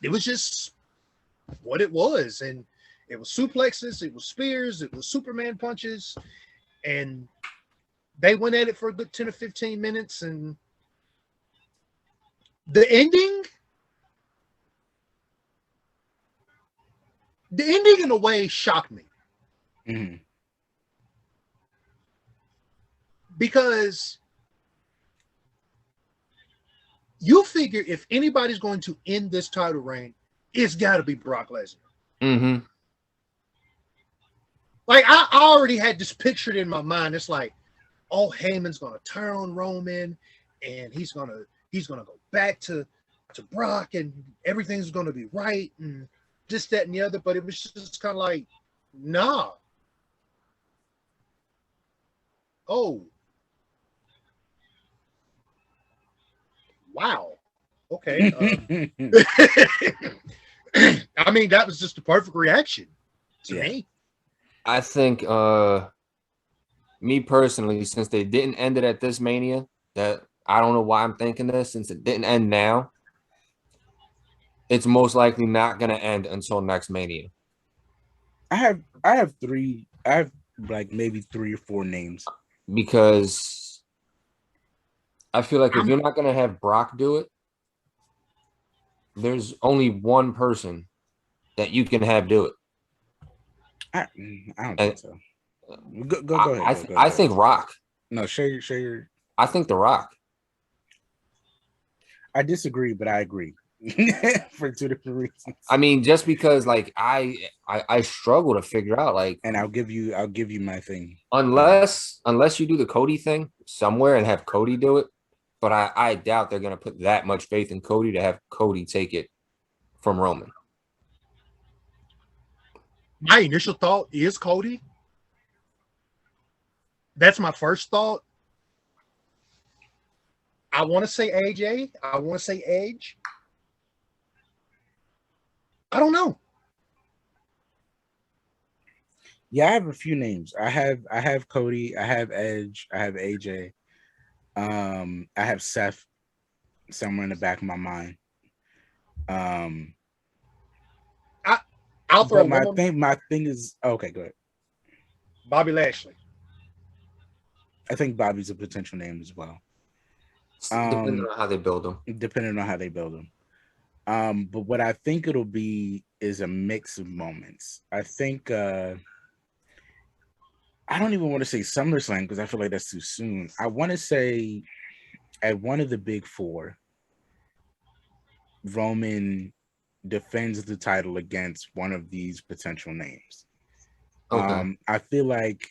It was just what it was. And it was suplexes, it was spears, it was Superman punches. And they went at it for a good 10 or 15 minutes. And the ending in a way shocked me. Mm-hmm. Because you figure if anybody's going to end this title reign, it's got to be Brock Lesnar. Mm-hmm. Like, I already had this pictured in my mind. It's like, oh, Heyman's going to turn on Roman, and he's gonna go back to Brock, and everything's going to be right, and this, that, and the other. But it was just kind of like, nah. Oh. Wow. Okay. I mean, that was just the perfect reaction to me. I think me personally, since they didn't end it at this Mania, that I don't know why I'm thinking this, since it didn't end now, it's most likely not gonna end until next Mania. I have like maybe 3 or 4 names. Because I feel like if you're not gonna have Brock do it, there's only one person that you can have do it. I don't think so. Go ahead. I think Rock. No, share your. I think The Rock. I disagree, but I agree for 2 different reasons. I mean, just because like I struggle to figure out, like, and I'll give you my thing. Unless you do the Cody thing somewhere and have Cody do it, but I doubt they're gonna put that much faith in Cody to have Cody take it from Roman. My initial thought is Cody. That's my first thought. I want to say AJ. I want to say Edge. I don't know. Yeah, I have a few names. I have Cody. I have Edge. I have AJ. I have Seth somewhere in the back of my mind. I'll throw my thing is okay. Go ahead. Bobby Lashley. I think Bobby's a potential name as well. Depending on how they build them. But what I think it'll be is a mix of moments. I think I don't even want to say SummerSlam because I feel like that's too soon. I want to say at one of the big 4, Roman defends the title against one of these potential names. Okay. I feel like,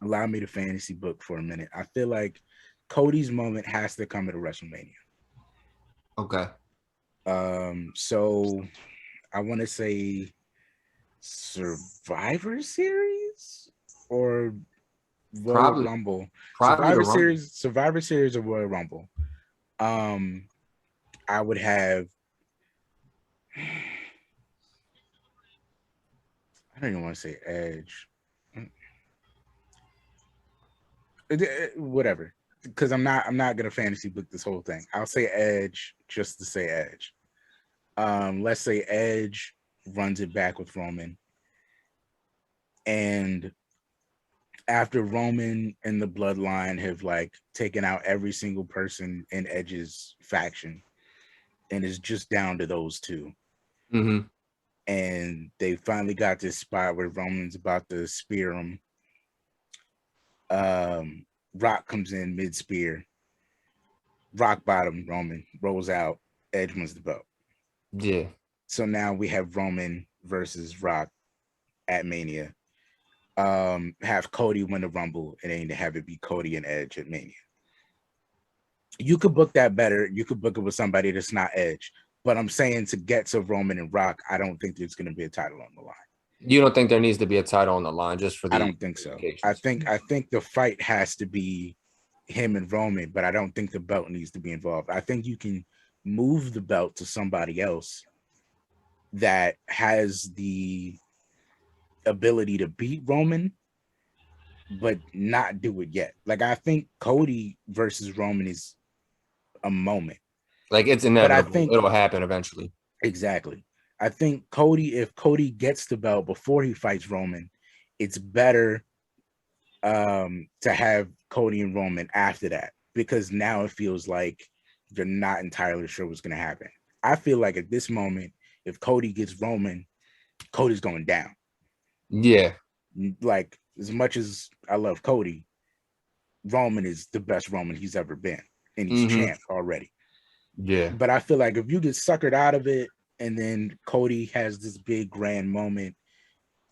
allow me to fantasy book for a minute. I feel like Cody's moment has to come at a WrestleMania. Okay. So I want to say Survivor Series or Royal Rumble. Survivor Series or Royal Rumble. I would have. I don't even want to say Edge. Whatever, because I'm not gonna fantasy book this whole thing. I'll say Edge just to say Edge. Let's say Edge runs it back with Roman, and after Roman and the Bloodline have like taken out every single person in Edge's faction, and it's just down to those 2. Mm-hmm. And they finally got this spot where Roman's about to spear him. Rock comes in mid-spear. Rock bottom, Roman rolls out. Edge wins the belt. Yeah. So now we have Roman versus Rock at Mania. Have Cody win the Rumble and then have it be Cody and Edge at Mania. You could book that better. You could book it with somebody that's not Edge. But I'm saying to get to Roman and Rock, I don't think there's going to be a title on the line. You don't think there needs to be a title on the line just for the? I don't think so. I think the fight has to be him and Roman, but I don't think the belt needs to be involved. I think you can move the belt to somebody else that has the ability to beat Roman, but not do it yet. Like, I think Cody versus Roman is a moment. Like, it's inevitable. It'll happen eventually. Exactly. I think if Cody gets the belt before he fights Roman, it's better to have Cody and Roman after that, because now it feels like you're not entirely sure what's going to happen. I feel like at this moment, if Cody gets Roman, Cody's going down. Yeah. Like, as much as I love Cody, Roman is the best Roman he's ever been, and he's champ already. Yeah. But I feel like if you get suckered out of it, and then Cody has this big grand moment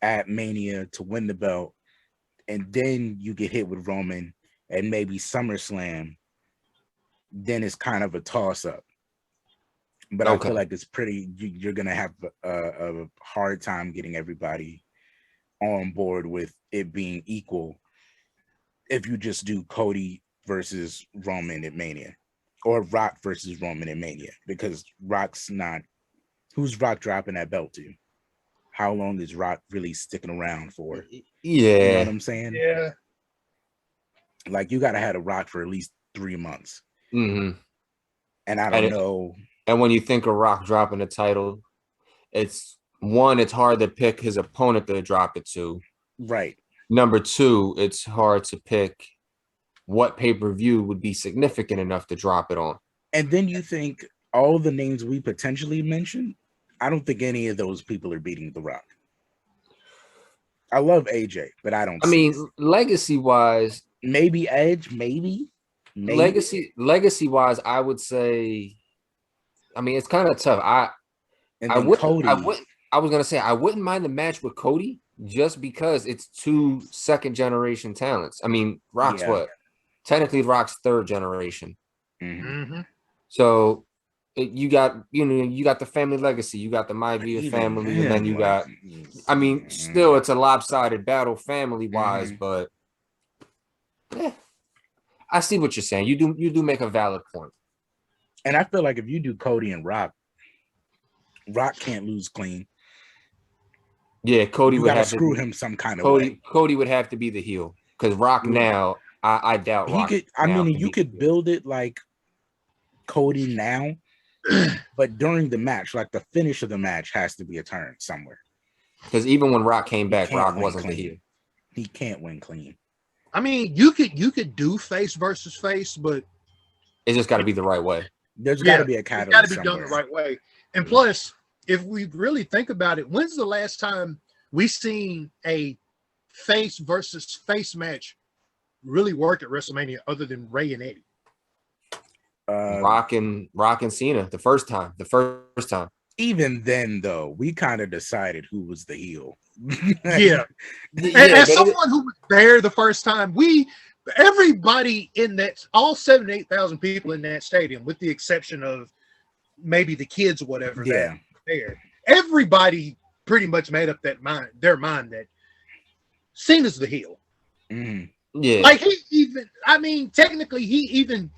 at Mania to win the belt, and then you get hit with Roman and maybe SummerSlam, then it's kind of a toss-up. But I feel like it's you're going to have a hard time getting everybody on board with it being equal if you just do Cody versus Roman at Mania, or Rock versus Roman at Mania, because Rock's not... Who's Rock dropping that belt to? How long is Rock really sticking around for? Yeah. You know what I'm saying? Yeah. Like, you got to have a Rock for at least 3 months. Mm-hmm. And I don't know. And when you think of Rock dropping the title, it's hard to pick his opponent to drop it to. Right. Number two, it's hard to pick what pay-per-view would be significant enough to drop it on. And then you think all the names we potentially mentioned, I don't think any of those people are beating The Rock. I love AJ, but I don't. I mean, legacy-wise, maybe Edge, maybe. Legacy-wise, I would say. I mean, it's kind of tough. I was gonna say I wouldn't mind the match with Cody just because it's 2 second-generation talents. I mean, Rock's what? Technically, Rock's 3rd generation. Mm-hmm. So you got the family legacy, you got the Maivia family, and then you got. I mean, still, it's a lopsided battle family wise, but I see what you're saying. You do make a valid point. And I feel like if you do Cody and Rock can't lose clean. Yeah, Cody would have to screw him some kind of way. Cody would have to be the heel, because Rock now, I doubt Rock. You could build it like Cody now, but during the match, like the finish of the match has to be a turn somewhere. Because even when Rock came back, Rock wasn't the heel. He can't win clean. I mean, you could do face versus face, but it's just got to be the right way. There's got to be a catalyst. It's got to be done the right way. And plus, if we really think about it, when's the last time we seen a face versus face match really work at WrestleMania other than Ray and Eddie? Rock and Cena the first time. Even then, though, we kind of decided who was the heel. Yeah. As someone who was there the first time, everybody in that, all 78,000 people in that stadium, with the exception of maybe the kids or whatever, there, everybody pretty much made up their mind that Cena's the heel. Yeah. Like, technically he even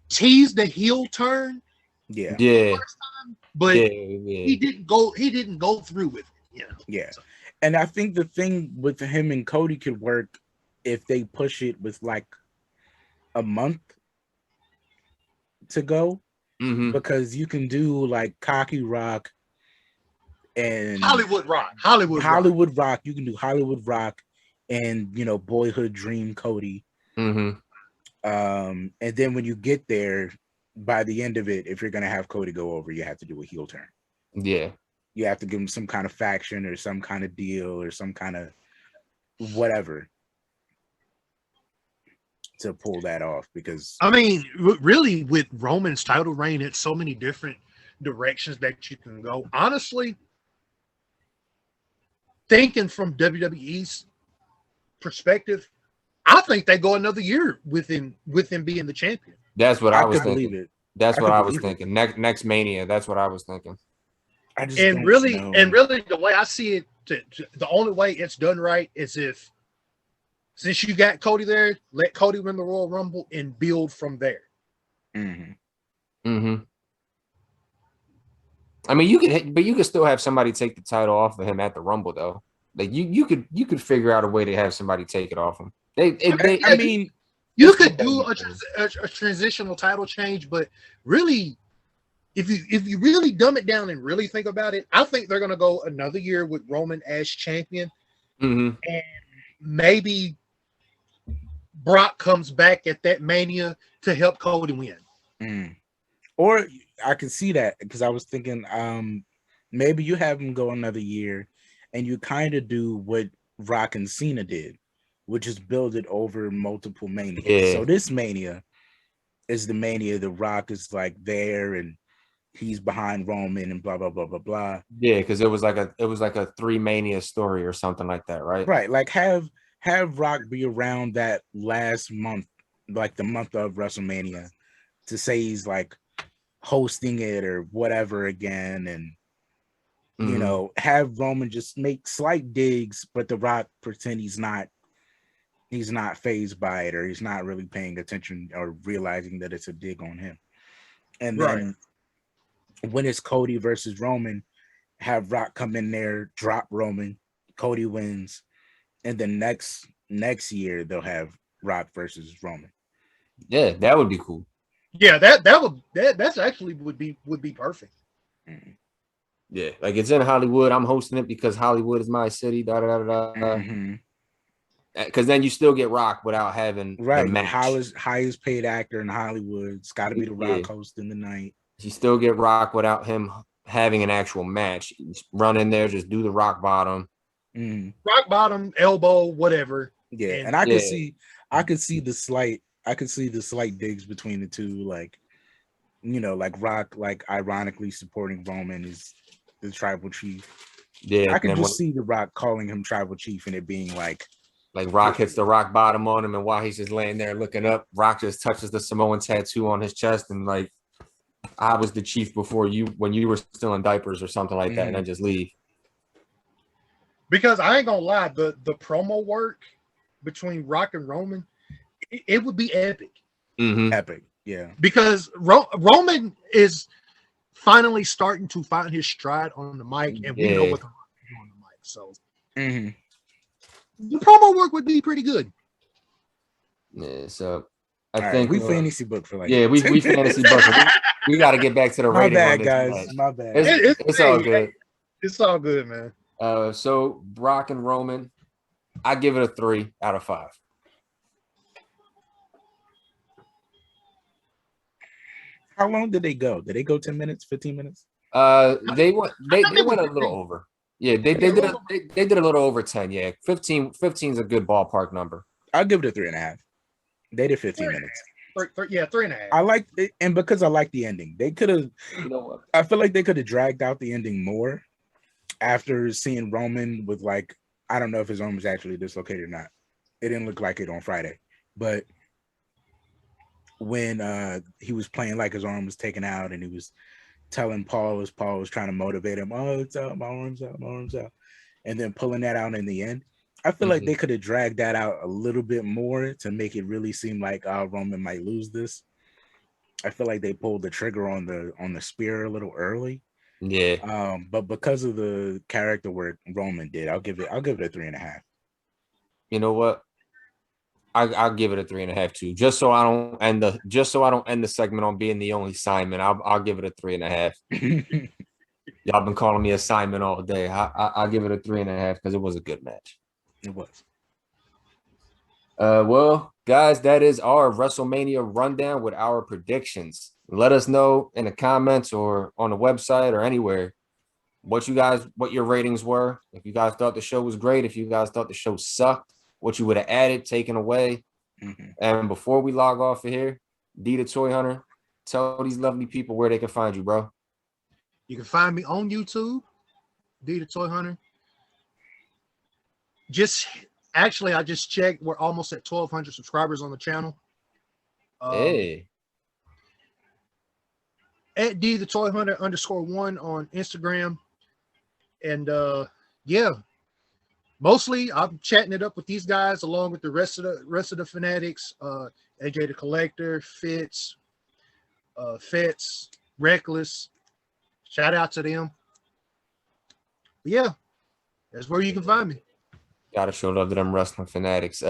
teased the heel turn. Yeah. First time, but he didn't go through with it. Yeah. And I think the thing with him and Cody could work if they push it with like a month to go, because you can do like Cocky Rock and Hollywood Rock. You can do Hollywood Rock and Boyhood Dream Cody. And then when you get there, by the end of it, if you're gonna have Cody go over, you have to do a heel turn. Yeah. You have to give him some kind of faction or some kind of deal or some kind of whatever to pull that off. Because really, with Roman's title reign, it's so many different directions that you can go. Honestly, thinking from WWE's perspective, I think they go another year with him being the champion. That's what I was could believe thinking. it. That's I what could I was believe it. thinking. Next Mania. That's what I was thinking. I just And don't really, know. the way I see it, the only way it's done right is if, since you got Cody there, let Cody win the Royal Rumble and build from there. Mm-hmm. I mean, you could still have somebody take the title off of him at the Rumble, though. Like you could figure out a way to have somebody take it off him. I mean, you could do a transitional title change, but really, if you really dumb it down and really think about it, I think they're going to go another year with Roman as champion, and maybe Brock comes back at that Mania to help Cody win. Or I can see that, because I was thinking maybe you have him go another year and you kind of do what Rock and Cena did, which is build it over multiple Manias. Yeah. So this Mania is the Mania the Rock is like there and he's behind Roman and blah blah blah blah blah. Yeah, because it was like a 3 Mania story or something like that, right? Right, like have Rock be around that last month, like the month of WrestleMania, to say he's like hosting it or whatever again, and you know, have Roman just make slight digs, but The Rock pretend he's not fazed by it, or he's not really paying attention or realizing that it's a dig on him. And then when it's Cody versus Roman, have Rock come in there, drop Roman, Cody wins, and then next year they'll have Rock versus Roman. Yeah, that would be cool. Yeah, that's actually would be perfect. Yeah, like it's in Hollywood. I'm hosting it because Hollywood is my city. Because then you still get Rock without having the match. Highest paid actor in Hollywood. It's got to be The Rock hosting the night. You still get Rock without him having an actual match. Just run in there, just do the rock bottom. Rock bottom, elbow, whatever. Yeah, and I could see the slight digs between the two, like, you know, like Rock, like ironically supporting Roman is the tribal chief. Yeah, I can just see The Rock calling him tribal chief and it being like Rock hits the rock bottom on him, and while he's just laying there looking up, Rock just touches the Samoan tattoo on his chest and like, I was the chief before you when you were still in diapers or something like that, and then just leave. Because I ain't gonna lie, the promo work between Rock and Roman, it would be epic. Epic, yeah. Because Roman is finally starting to find his stride on the mic, and we know what the Rock can do on the mic. So the promo work would be pretty good. Yeah, so I think we fantasy book for like we fantasy book. We got to get back to the rating. My bad, guys. My bad. It's all good. It's all good, man. So Brock and Roman, I give it a 3 out of 5. How long did they go? Did they go 10 minutes, 15 minutes? They went a little over. Yeah, they did a little over 10. Yeah, 15 is a good ballpark number. I'll give it a 3.5. They did 15 minutes. 3.5. I like it, and because I like the ending, they could have. You know what? I feel like they could have dragged out the ending more after seeing Roman with, like, I don't know if his arm was actually dislocated or not. It didn't look like it on Friday, but when he was playing like his arm was taken out and he was telling Paul as Paul was trying to motivate him, oh, it's out, my arm's out, and then pulling that out in the end. I feel like they could have dragged that out a little bit more to make it really seem like Roman might lose this. I feel like they pulled the trigger on the spear a little early. Yeah. But because of the character work Roman did, I'll give it a 3.5. You know what? I'll give it a 3.5 too. Just so I don't end the segment on being the only Simon. I'll give it a 3.5. Y'all been calling me a Simon all day. I'll give it a 3.5 because it was a good match. It was. Well, guys, that is our WrestleMania rundown with our predictions. Let us know in the comments or on the website or anywhere what your ratings were. If you guys thought the show was great, if you guys thought the show sucked, what you would have added, taken away. And before we log off of here, Dee the Toy Hunter, tell these lovely people where they can find you, bro. You can find me on YouTube, Dee the Toy Hunter. I just checked. We're almost at 1,200 subscribers on the channel. Hey. at Dee the Toy Hunter _1 on Instagram. And yeah, mostly I'm chatting it up with these guys along with the rest of the fanatics. AJ the Collector, Fitz, Reckless. Shout out to them. But yeah, that's where you can find me. Gotta show love to them wrestling fanatics.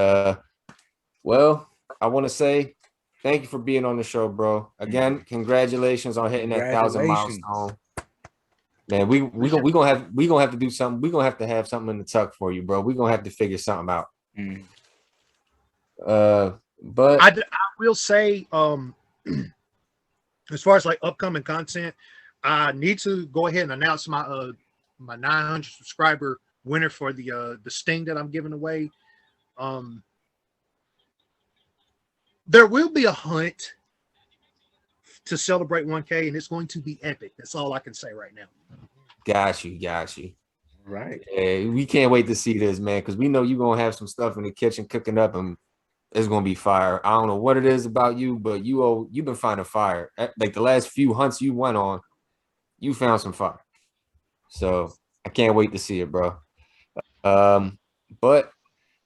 Well, I want to say thank you for being on the show, bro. Again, congratulations on hitting that 1,000 milestone. Man, we gonna have to do something. We're gonna have something in the tuck for you, bro. We're gonna have to figure something out. But I will say, as far as like upcoming content, I need to go ahead and announce my my 900 subscriber winner for the sting that I'm giving away. There will be a hunt to celebrate 1K, and it's going to be epic. That's all I can say right now. Got you. Right. Yeah, we can't wait to see this, man, because we know you're gonna have some stuff in the kitchen cooking up, and it's gonna be fire. I don't know what it is about you, but you've been finding fire. Like the last few hunts you went on, you found some fire. So I can't wait to see it, bro. But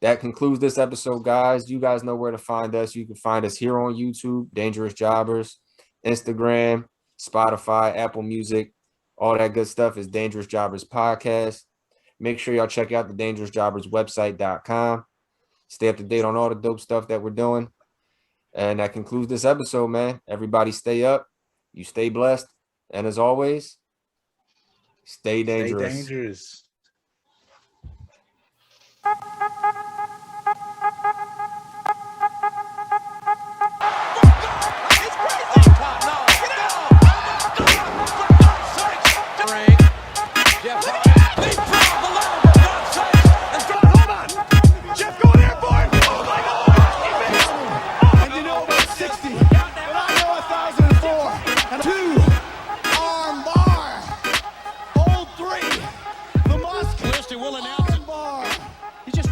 that concludes this episode, guys. You guys know where to find us. You can find us here on YouTube, Dangerous Jobbers, Instagram, Spotify, Apple Music, all that good stuff is Dangerous Jobbers Podcast. Make sure y'all check out the Dangerous Jobbers website.com. Stay up to date on all the dope stuff that we're doing. And that concludes this episode, man. Everybody stay up. You stay blessed. And as always, stay dangerous. Stay dangerous.